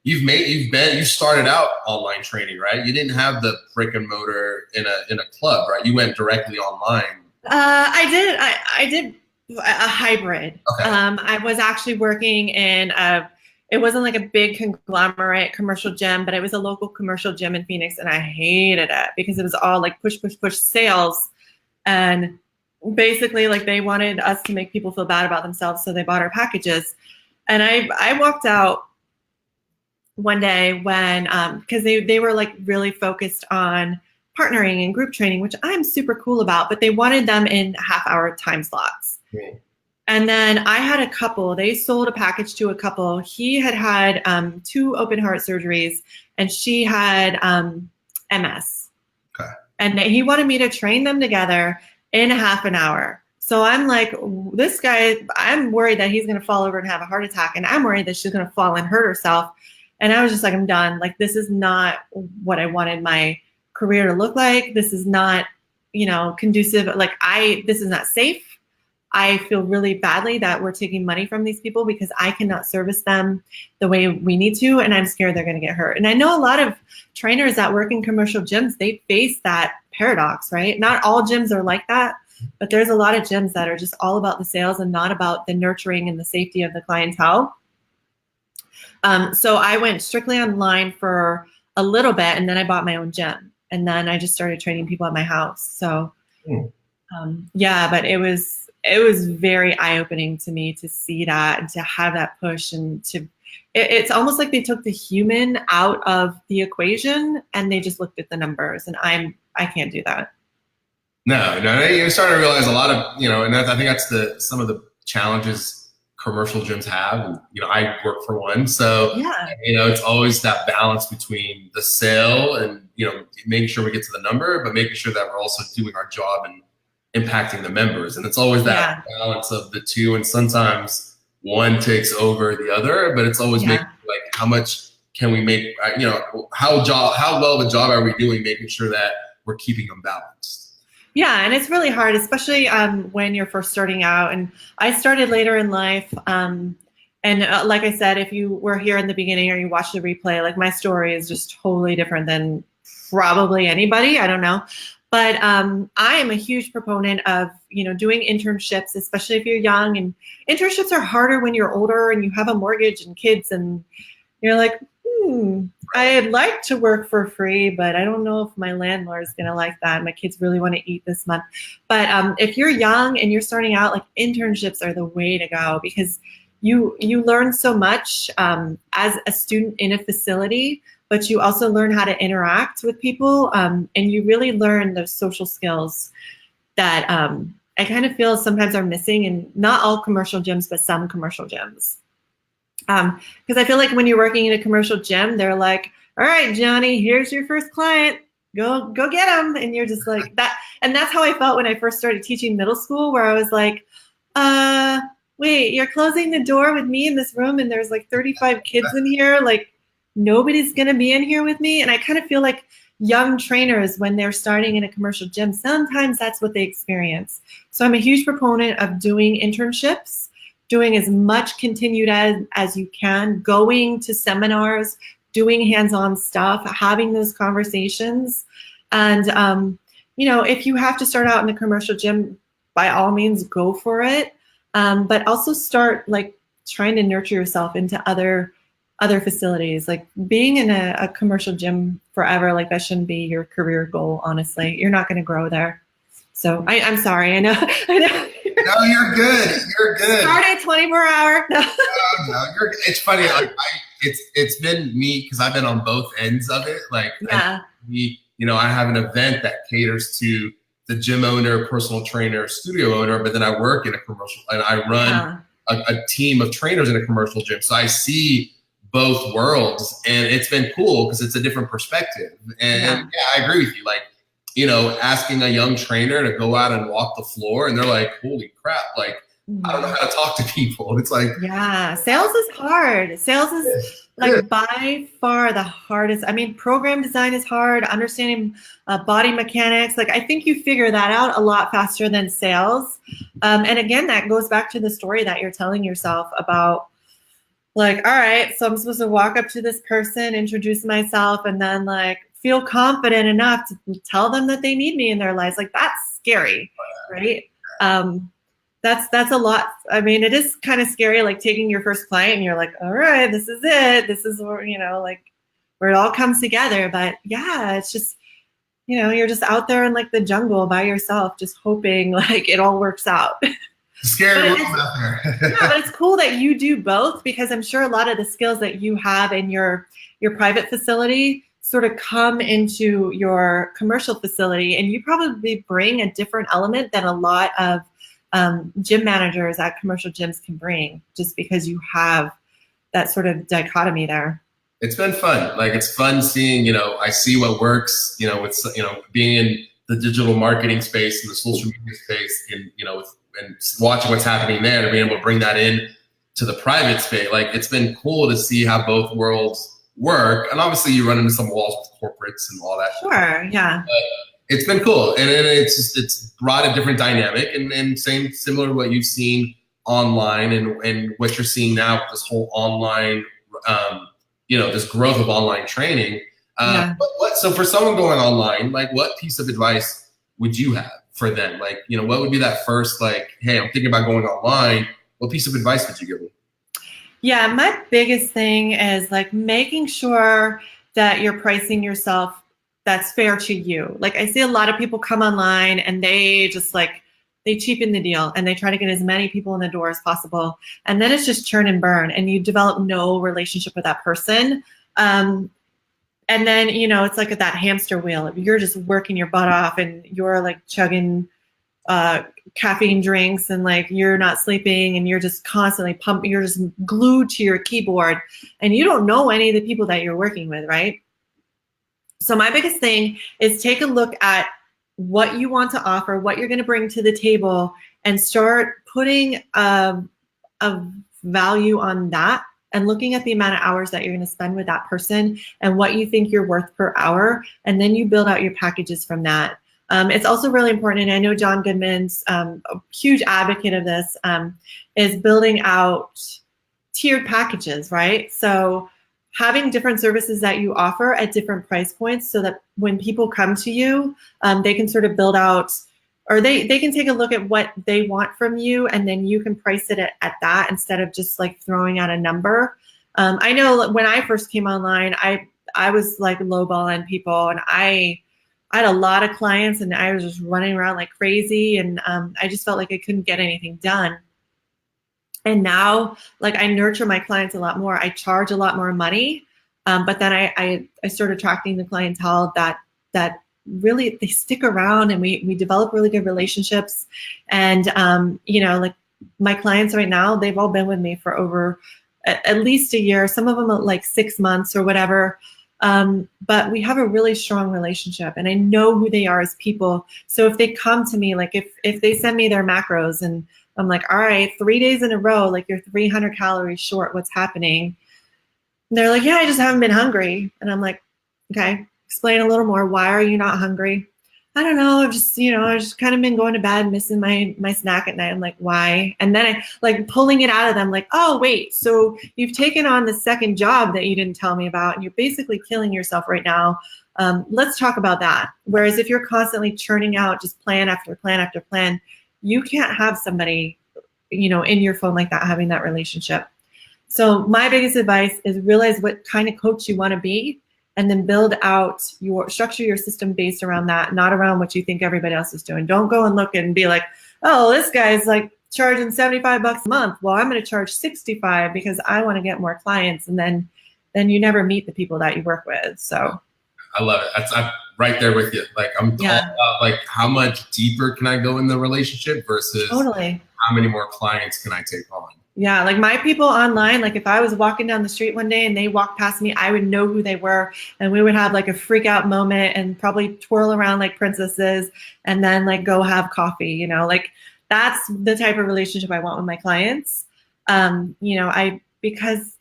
you started out online training, right? You didn't have the brick and mortar in a club, right? You went directly online. I did a hybrid. Okay. I was actually working in it wasn't like a big conglomerate commercial gym, but it was a local commercial gym in Phoenix, and I hated it because it was all like push sales. And basically like they wanted us to make people feel bad about themselves, so they bought our packages. And I walked out one day when because they were like really focused on partnering and group training, which I'm super cool about, but they wanted them in half-hour time slots. Yeah. And then I had a couple, they sold a package to a couple. He had 2 open heart surgeries, and she had MS. Okay. And he wanted me to train them together in half an hour. So I'm like, this guy, I'm worried that he's going to fall over and have a heart attack. And I'm worried that she's going to fall and hurt herself. And I was just like, I'm done. Like, this is not what I wanted my career to look like. This is not, conducive. Like, this is not safe. I feel really badly that we're taking money from these people because I cannot service them the way we need to, and I'm scared they're going to get hurt. And I know a lot of trainers that work in commercial gyms, they face that paradox, right? Not all gyms are like that, but there's a lot of gyms that are just all about the sales and not about the nurturing and the safety of the clientele. So I went strictly online for a little bit, and then I bought my own gym, and then I just started training people at my house. So but it was very eye-opening to me to see that and to have that push, and it's almost like they took the human out of the equation and they just looked at the numbers, and I can't do that. No, you're starting to realize a lot of, and I think that's some of the challenges commercial gyms have. And, I work for one. So, it's always that balance between the sale and, making sure we get to the number, but making sure that we're also doing our job and impacting the members. And it's always that balance of the two. And sometimes one takes over the other, but it's always making like, how much can we make, how well of a job are we doing making sure that we're keeping them balanced? Yeah, and it's really hard, especially when you're first starting out. And I started later in life. And like I said, if you were here in the beginning or you watched the replay, like my story is just totally different than probably anybody. I don't know. But I am a huge proponent of, doing internships, especially if you're young. And internships are harder when you're older and you have a mortgage and kids, and you're like, I'd like to work for free, but I don't know if my landlord is going to like that. My kids really want to eat this month. But if you're young and you're starting out, like, internships are the way to go, because you learn so much as a student in a facility, but you also learn how to interact with people, and you really learn those social skills that I kind of feel sometimes are missing in not all commercial gyms, but some commercial gyms. Because I feel like when you're working in a commercial gym, they're like, all right, Johnny, here's your first client. Go get them. And you're just like that. And that's how I felt when I first started teaching middle school, where I was like, wait, you're closing the door with me in this room and there's like 35 kids in here. Like, nobody's going to be in here with me. And I kind of feel like young trainers, when they're starting in a commercial gym, sometimes that's what they experience. So I'm a huge proponent of doing internships, doing as much continued as you can, going to seminars, doing hands-on stuff, having those conversations. And, if you have to start out in a commercial gym, by all means, go for it. But also start like trying to nurture yourself into other facilities. Like, being in a commercial gym forever, like, that shouldn't be your career goal, honestly. You're not going to grow there. So I'm sorry. I know. No, you're good. You're good. Start at 24-hour. No. No, you're. It's funny. Like, it's been me, because I've been on both ends of it. Like, I have an event that caters to the gym owner, personal trainer, studio owner, but then I work in a commercial, and I run a team of trainers in a commercial gym. So I see both worlds, and it's been cool because it's a different perspective. And I agree with you. Like, asking a young trainer to go out and walk the floor, and they're like, holy crap, like, I don't know how to talk to people. It's like, sales is hard. Sales is Good. Like by far the hardest. I mean, program design is hard, understanding body mechanics. Like I think you figure that out a lot faster than sales. And again, that goes back to the story that you're telling yourself about like, all right, so I'm supposed to walk up to this person, introduce myself, and then like feel confident enough to tell them that they need me in their lives. Like that's scary, right? Um, that's a lot. I mean, it is kind of scary, like taking your first client and you're like, all right, this is it. This is where, like where it all comes together. But yeah, it's just, you're just out there in like the jungle by yourself, just hoping like it all works out. Scary But world out there. yeah, but it's cool that you do both because I'm sure a lot of the skills that you have in your private facility sort of come into your commercial facility, and you probably bring a different element than a lot of gym managers at commercial gyms can bring, just because you have that sort of dichotomy there. It's been fun. Like it's fun seeing, I see what works, with, being in the digital marketing space and the social media space and, and watching what's happening there and being able to bring that in to the private space. Like it's been cool to see how both worlds work. And obviously you run into some walls with corporates and all that. Sure. Yeah. But it's been cool. And it's brought a different dynamic and similar to what you've seen online and what you're seeing now with this whole online, this growth of online training. Yeah. So for someone going online, like what piece of advice would you have for them? Like, what would be that first, like, hey, I'm thinking about going online. What piece of advice would you give them? Yeah, my biggest thing is like making sure that you're pricing yourself that's fair to you. Like I see a lot of people come online and they just like, they cheapen the deal and they try to get as many people in the door as possible. And then it's just churn and burn and you develop no relationship with that person. And then, it's like that hamster wheel. You're just working your butt off and you're like chugging caffeine drinks and like you're not sleeping and you're just constantly pumping, you're just glued to your keyboard and you don't know any of the people that you're working with, right? So my biggest thing is take a look at what you want to offer, what you're going to bring to the table, and start putting a value on that and looking at the amount of hours that you're going to spend with that person and what you think you're worth per hour. And then you build out your packages from that. It's also really important, and I know John Goodman's a huge advocate of this, is building out tiered packages, right? So having different services that you offer at different price points so that when people come to you, they can sort of build out, or they can take a look at what they want from you, and then you can price it at that instead of just like throwing out a number. I know when I first came online, I was like lowballing people, and I had a lot of clients and I was just running around like crazy, and I just felt like I couldn't get anything done. And now, like I nurture my clients a lot more. I charge a lot more money, but then I start attracting the clientele that really they stick around, and we develop really good relationships. And like my clients right now, they've all been with me for over at least a year. Some of them are like 6 months or whatever. But we have a really strong relationship, and I know who they are as people. So if they come to me, like if they send me their macros and I'm like, all right, 3 days in a row, like you're 300 calories short, what's happening? And they're like, yeah, I just haven't been hungry. And I'm like, okay, explain a little more. Why are you not hungry? I don't know. I've just, I just kind of been going to bed, missing my snack at night. I'm like, why? And then I like pulling it out of them like, oh, wait, so you've taken on the second job that you didn't tell me about, and you're basically killing yourself right now. Let's talk about that. Whereas if you're constantly churning out just plan after plan after plan, you can't have somebody, in your phone like that, having that relationship. So my biggest advice is realize what kind of coach you want to be, and then build out structure your system based around that, not around what you think everybody else is doing. Don't go and look and be like, oh, this guy's like charging $75 a month. Well, I'm going to charge 65 because I want to get more clients. And then you never meet the people that you work with. So I love it. I'm right there with you. Like I'm all about like how much deeper can I go in the relationship versus totally how many more clients can I take on? Yeah, like my people online, like if I was walking down the street one day and they walked past me, I would know who they were, and we would have like a freak out moment and probably twirl around like princesses and then like go have coffee, like that's the type of relationship I want with my clients. Because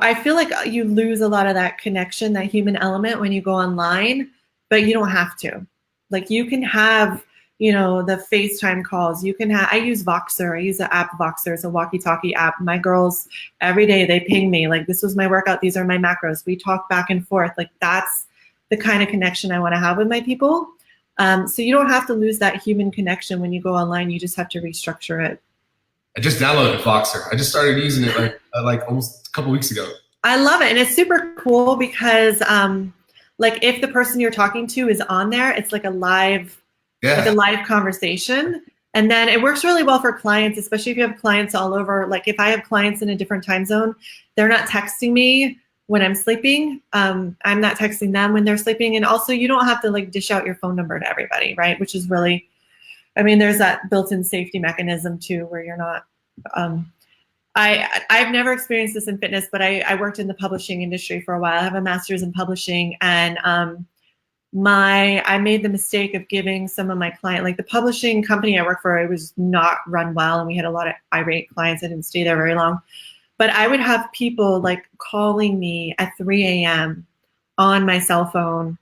I feel like you lose a lot of that connection, that human element when you go online, but you don't have to. Like you can have, you know, the FaceTime calls. You can have, I use Voxer. I use the app Voxer. It's a walkie-talkie app. My girls, every day they ping me, like, this was my workout. These are my macros. We talk back and forth. Like that's the kind of connection I want to have with my people. So you don't have to lose that human connection when you go online. You just have to restructure it. I just downloaded Voxer. I just started using it like almost a couple weeks ago. I love it. And it's super cool because like if the person you're talking to is on there, it's like a live, like a live conversation. And then it works really well for clients, especially if you have clients all over. Like if I have clients in a different time zone, they're not texting me when I'm sleeping. I'm not texting them when they're sleeping. And also you don't have to like dish out your phone number to everybody, right? Which is really, I mean, there's that built-in safety mechanism too, where you're not, I've never experienced this in fitness, but I worked in the publishing industry for a while. I have a master's in publishing, and I made the mistake of giving some of my client, like the publishing company I work for, it was not run well, and we had a lot of irate clients. I didn't stay there very long, but I would have people like calling me at 3 a.m. on my cell phone.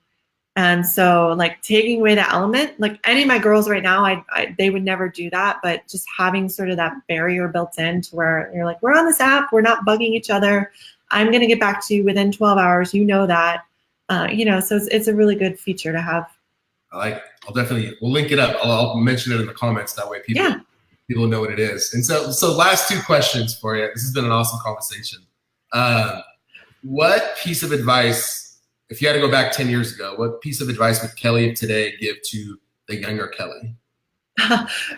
And so like taking away that element, like any of my girls right now, they would never do that, but just having sort of that barrier built in to where you're like, we're on this app, we're not bugging each other. I'm going to get back to you within 12 hours. You know that, you know, so it's a really good feature to have. I like it. We'll link it up. I'll mention it in the comments. That way people know what it is. And so last two questions for you. This has been an awesome conversation. What piece of advice, if you had to go back 10 years ago, what piece of advice would Kellie of today give to the younger Kellie?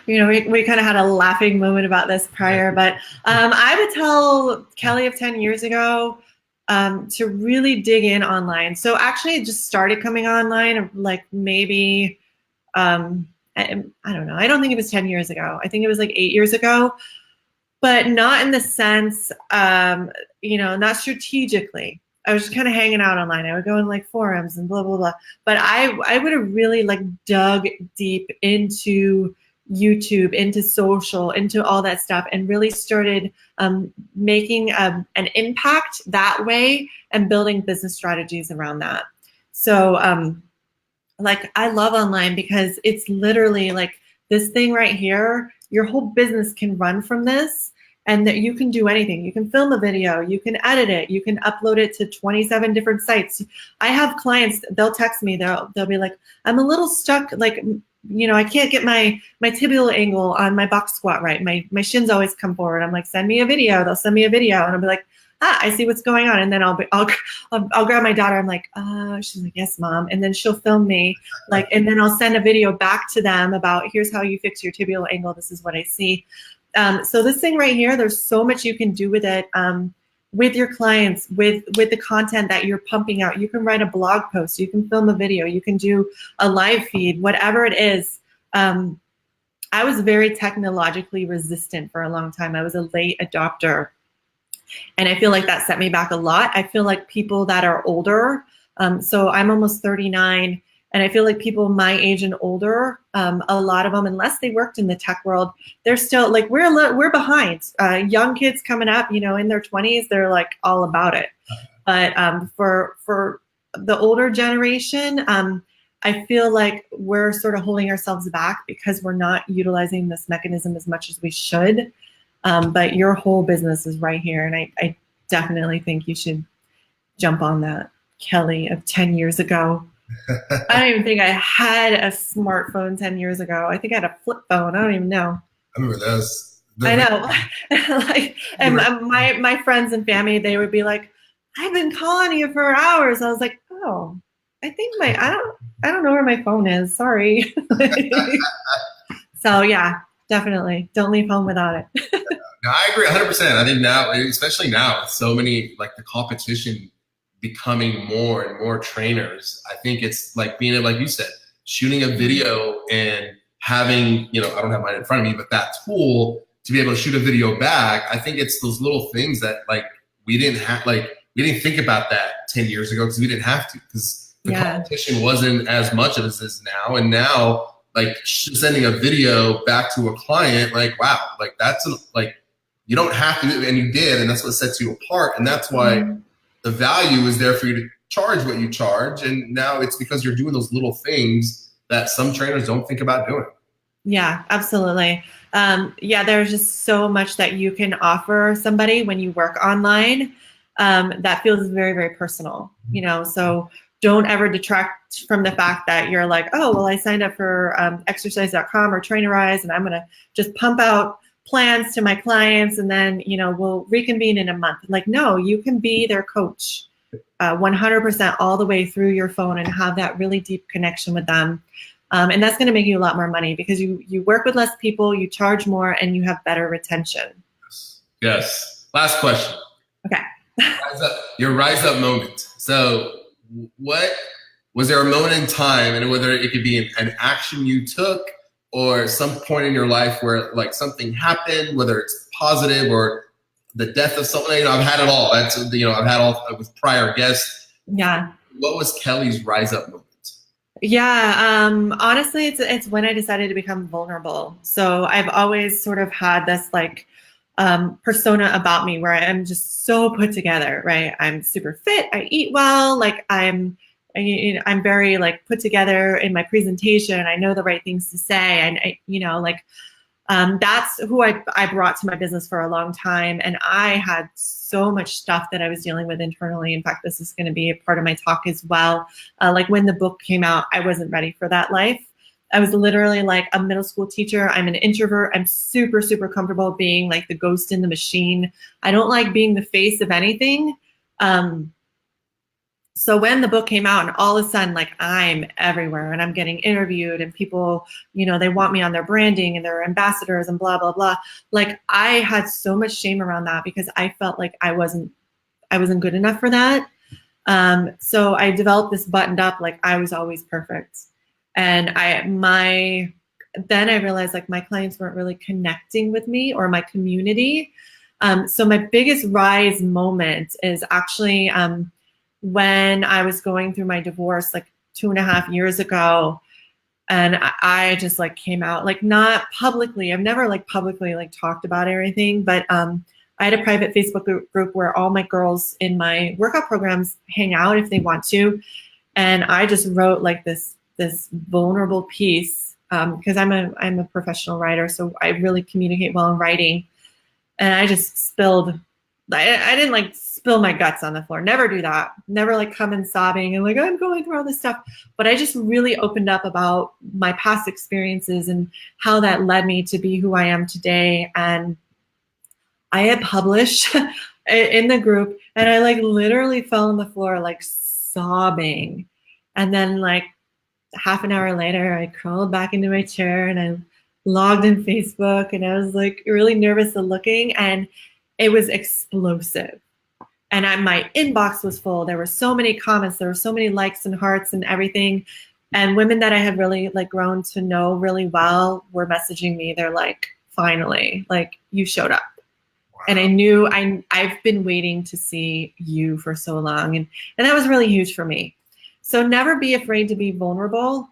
You know, we kind of had a laughing moment about this prior, but I would tell Kellie of 10 years ago to really dig in online. So actually it just started coming online like maybe, I don't know. I don't think it was 10 years ago. I think it was like 8 years ago, but not in the sense, you know, not strategically. I was just kind of hanging out online. I would go in like forums and blah, blah, blah. But I would have really like dug deep into YouTube, into social, into all that stuff, and really started making an impact that way and building business strategies around that. So like I love online because it's literally like this thing right here, your whole business can run from this. And that you can do anything. You can film a video, you can edit it, you can upload it to 27 different sites. I have clients, they'll text me, they'll be like, I'm a little stuck, like, you know, I can't get my tibial angle on my box squat right. My shins always come forward. I'm like, send me a video. They'll send me a video, and I'll be like, I see what's going on. And then I'll grab my daughter. I'm like, she's like, yes, mom. And then she'll film me, like, and then I'll send a video back to them about here's how you fix your tibial angle. This is what I see. So this thing right here, there's so much you can do with it, with your clients, with the content that you're pumping out. You can write a blog post, you can film a video, you can do a live feed, whatever it is. I was very technologically resistant for a long time. I was a late adopter. And I feel like that set me back a lot. I feel like people that are older, so I'm almost 39, and I feel like people my age and older, a lot of them, unless they worked in the tech world, they're still like, we're behind. Young kids coming up, you know, in their 20s, they're like all about it. But for the older generation, I feel like we're sort of holding ourselves back because we're not utilizing this mechanism as much as we should. But your whole business is right here. And I definitely think you should jump on that, Kellie of 10 years ago. I don't even think I had a smartphone 10 years ago. I think I had a flip phone. I don't even know. I remember those. I know. Like, and my friends and family, they would be like, I've been calling you for hours. I was like, oh, I think I don't know where my phone is. Sorry. So yeah, definitely. Don't leave home without it. No, I agree 100%. I think now, especially now, with so many, like the competition becoming more and more trainers, I think it's like being, like you said, shooting a video and having, you know, I don't have mine in front of me, but that tool to be able to shoot a video back. I think it's those little things that like we didn't think about that 10 years ago because we didn't have to, because the competition wasn't as much as it is now. And now, like sending a video back to a client, like, wow, like that's like You don't have to, and you did, and that's what sets you apart. And that's why the value is there for you to charge what you charge. And now it's because you're doing those little things that some trainers don't think about doing. Yeah, absolutely. Yeah, there's just so much that you can offer somebody when you work online that feels very, very personal, you know, so don't ever detract from the fact that you're like, oh, well, I signed up for exercise.com or Trainerize, and I'm going to just pump out plans to my clients, and then, you know, we'll reconvene in a month. Like, no, you can be their coach 100% all the way through your phone and have that really deep connection with them. And that's going to make you a lot more money because you work with less people, you charge more, and you have better retention. Yes. Last question. Okay. Your rise up moment. So what was there a moment in time, and whether it could be an action you took or some point in your life where like something happened, whether it's positive or the death of someone, you know, I've had it all. That's, you know, I've had all with prior guests. Yeah. What was Kellie's rise up moment? Yeah, honestly, it's when I decided to become vulnerable. So I've always sort of had this like persona about me where I'm just so put together, right? I'm super fit, I eat well, like I'm very like put together in my presentation. I know the right things to say, and you know, like that's who I brought to my business for a long time. And I had so much stuff that I was dealing with internally. In fact, this is going to be a part of my talk as well. Like when the book came out, I wasn't ready for that life. I was literally like a middle school teacher. I'm an introvert. I'm super, super comfortable being like the ghost in the machine. I don't like being the face of anything. So when the book came out and all of a sudden, like I'm everywhere and I'm getting interviewed and people, you know, they want me on their branding and their ambassadors and blah, blah, blah. Like I had so much shame around that because I felt like I wasn't good enough for that. So I developed this buttoned up, like I was always perfect. And then I realized like my clients weren't really connecting with me or my community. So my biggest rise moment is actually, when I was going through my divorce like 2.5 years ago, and I just like came out, like not publicly. I've never like publicly like talked about everything, but I had a private Facebook group where all my girls in my workout programs hang out if they want to. And I just wrote like this vulnerable piece because I'm a professional writer, so I really communicate well in writing. And I just spilled. I didn't like spill my guts on the floor. Never do that. Never like come in sobbing and like I'm going through all this stuff. But I just really opened up about my past experiences and how that led me to be who I am today. And I had published in the group, and I like literally fell on the floor like sobbing. And then like half an hour later, I crawled back into my chair and I logged in Facebook, and I was like really nervous and looking, and it was explosive. And my inbox was full. There were so many comments. There were so many likes and hearts and everything. And women that I had really like grown to know really well were messaging me. They're like, finally, like you showed up. Wow. And I knew I've been waiting to see you for so long. And that was really huge for me. So never be afraid to be vulnerable.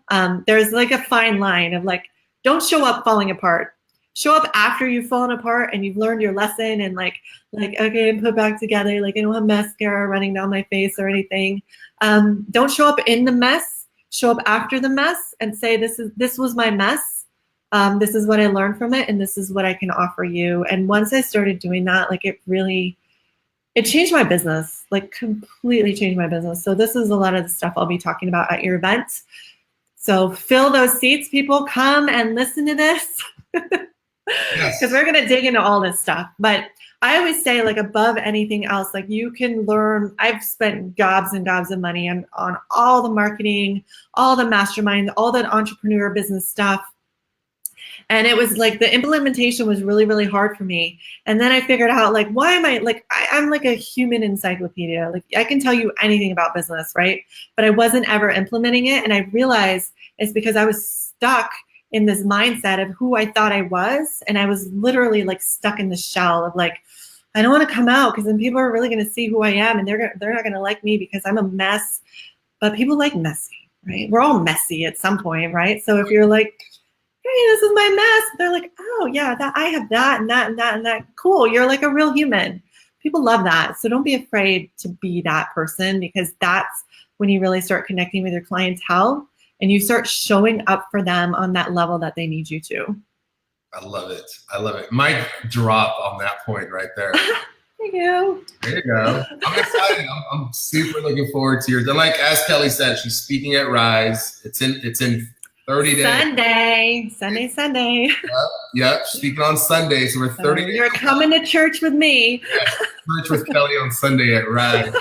There's like a fine line of like, don't show up falling apart. Show up after you've fallen apart and you've learned your lesson and like, okay, I'm put back together. Like I don't have mascara running down my face or anything. Don't show up in the mess. Show up after the mess and say, this was my mess. This is what I learned from it. And this is what I can offer you. And once I started doing that, like it changed my business, like completely changed my business. So this is a lot of the stuff I'll be talking about at your event. So fill those seats, people. Come and listen to this. Because we're going to dig into all this stuff. But I always say, like, above anything else, like you can learn. I've spent gobs and gobs of money on all the marketing, all the mastermind, all the entrepreneur business stuff. And it was like the implementation was really, really hard for me. And then I figured out, like, why am I like, I'm like a human encyclopedia. Like I can tell you anything about business, right? But I wasn't ever implementing it. And I realized it's because I was stuck in this mindset of who I thought I was. And I was literally like stuck in the shell of like, I don't want to come out because then people are really going to see who I am, and they're not going to like me because I'm a mess. But people like messy, right? We're all messy at some point, right? So if you're like hey, this is my mess. They're like, oh yeah, that I have that and that and that and that. Cool. You're like a real human. People love that. So don't be afraid to be that person, because that's when you really start connecting with your clientele and you start showing up for them on that level that they need you to. I love it. I love it. Mic drop on that point right there. Thank you. There you go. I'm excited. I'm super looking forward to yours. And like as Kelly said, she's speaking at Rise. It's in 30 days. Sunday. Yep. Speaking on Sunday. So we're 30 days. You're coming to church with me. Yeah, church with Kelly on Sunday at Rise.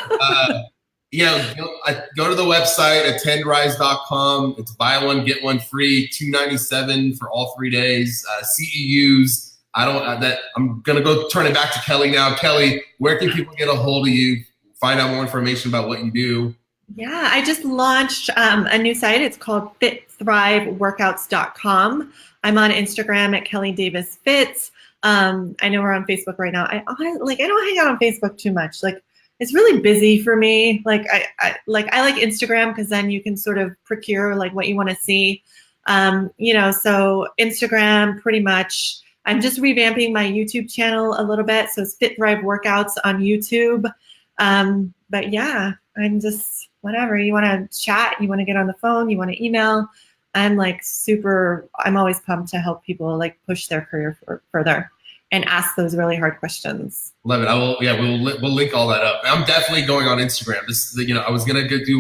Go to the website, attendrise.com. It's buy one, get one free, $297 for all 3 days. CEUs. I'm going to go turn it back to Kelly now. Kelly, where can people get a hold of you, find out more information about what you do? Yeah, I just launched a new site. It's called fitthriveworkouts.com. I'm on Instagram at Kellie Davis Fits. I know we're on Facebook right now. I don't hang out on Facebook too much. Like, it's really busy for me. Like I like Instagram, because then you can sort of procure like what you want to see. So Instagram pretty much. I'm just revamping my YouTube channel a little bit. So it's Fit Thrive Workouts on YouTube. But yeah, I'm just whatever. You want to chat, you want to get on the phone, you want to email. I'm always pumped to help people like push their career further and ask those really hard questions. Love it. We'll link all that up. I'm definitely going on Instagram. We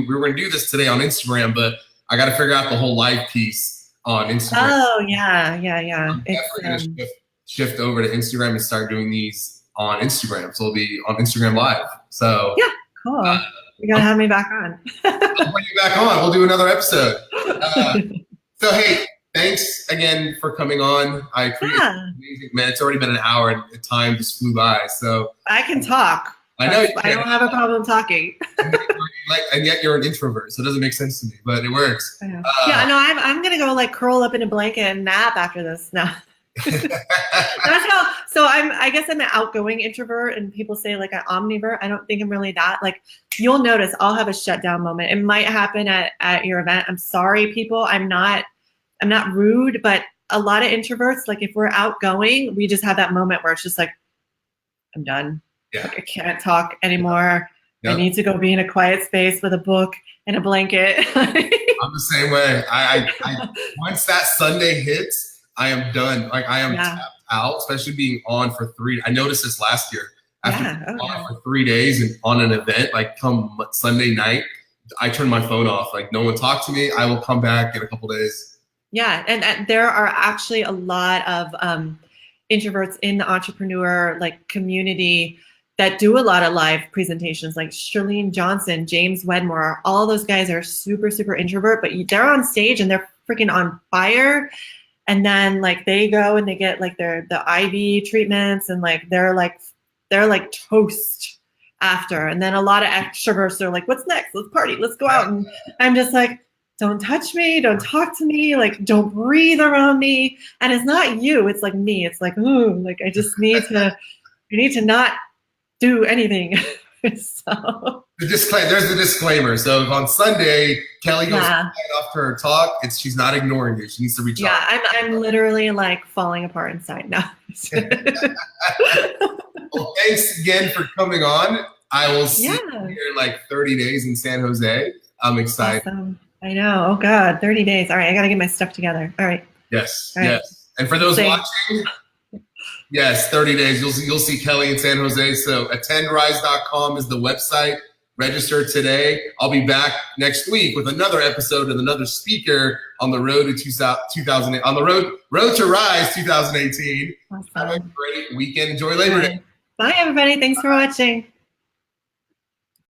were gonna do this today on Instagram, but I got to figure out the whole live piece on Instagram. Oh yeah. I'm definitely gonna shift over to Instagram and start doing these on Instagram. So it'll be on Instagram Live. So yeah, cool. You gotta have me back on. I'll bring you back on. We'll do another episode. So hey, thanks again for coming on. I appreciate it. Amazing. Man, it's already been an hour and the time just flew by. So I can talk. I know I don't have a problem talking. and yet you're an introvert, so it doesn't make sense to me, but it works. I'm gonna go like curl up in a blanket and nap after this. No. That's how. So I guess I'm an outgoing introvert, and people say like an omnivert. I don't think I'm really that. Like, you'll notice I'll have a shutdown moment. It might happen at your event. I'm sorry, people. I'm not rude, but a lot of introverts, like if we're outgoing, we just have that moment where it's just like, I'm done. Yeah. Like, I can't talk anymore. Yep. I need to go be in a quiet space with a book and a blanket. I'm the same way. I once that Sunday hits, I am done. Like, I am tapped out, especially being on for 3. I noticed this last year. After being on for 3 days and on an event, like come Sunday night, I turn my phone off. Like, no one talk to me. I will come back in a couple days. Yeah, and there are actually a lot of introverts in the entrepreneur like community that do a lot of live presentations, like Shirlene Johnson, James Wedmore. All those guys are super, super introvert, but they're on stage and they're freaking on fire. And then like they go and they get like the IV treatments, and like they're like toast after. And then a lot of extroverts are like, what's next? Let's party. Let's go out. And I'm just like, don't touch me. Don't talk to me. Like, don't breathe around me. And it's not you. It's like me. It's like, ooh, like I just need to not do anything. So there's the disclaimer. So if on Sunday Kelly goes off her talk, she's not ignoring you. She needs to reach out. Yeah, I'm literally like falling apart inside now. Well, thanks again for coming on. I will see you here in like 30 days in San Jose. I'm excited. Awesome. I know. Oh God, 30 days. All right, I got to get my stuff together. All right. Yes. All right. Yes. And for those watching, yes, 30 days. You'll see Kelly in San Jose. So attendrise.com is the website. Register today. I'll be back next week with another episode and another speaker on the road to 2008 on the road to Rise 2018. Awesome. Have a great weekend. Enjoy Labor Day. Bye, everybody. Thanks for watching.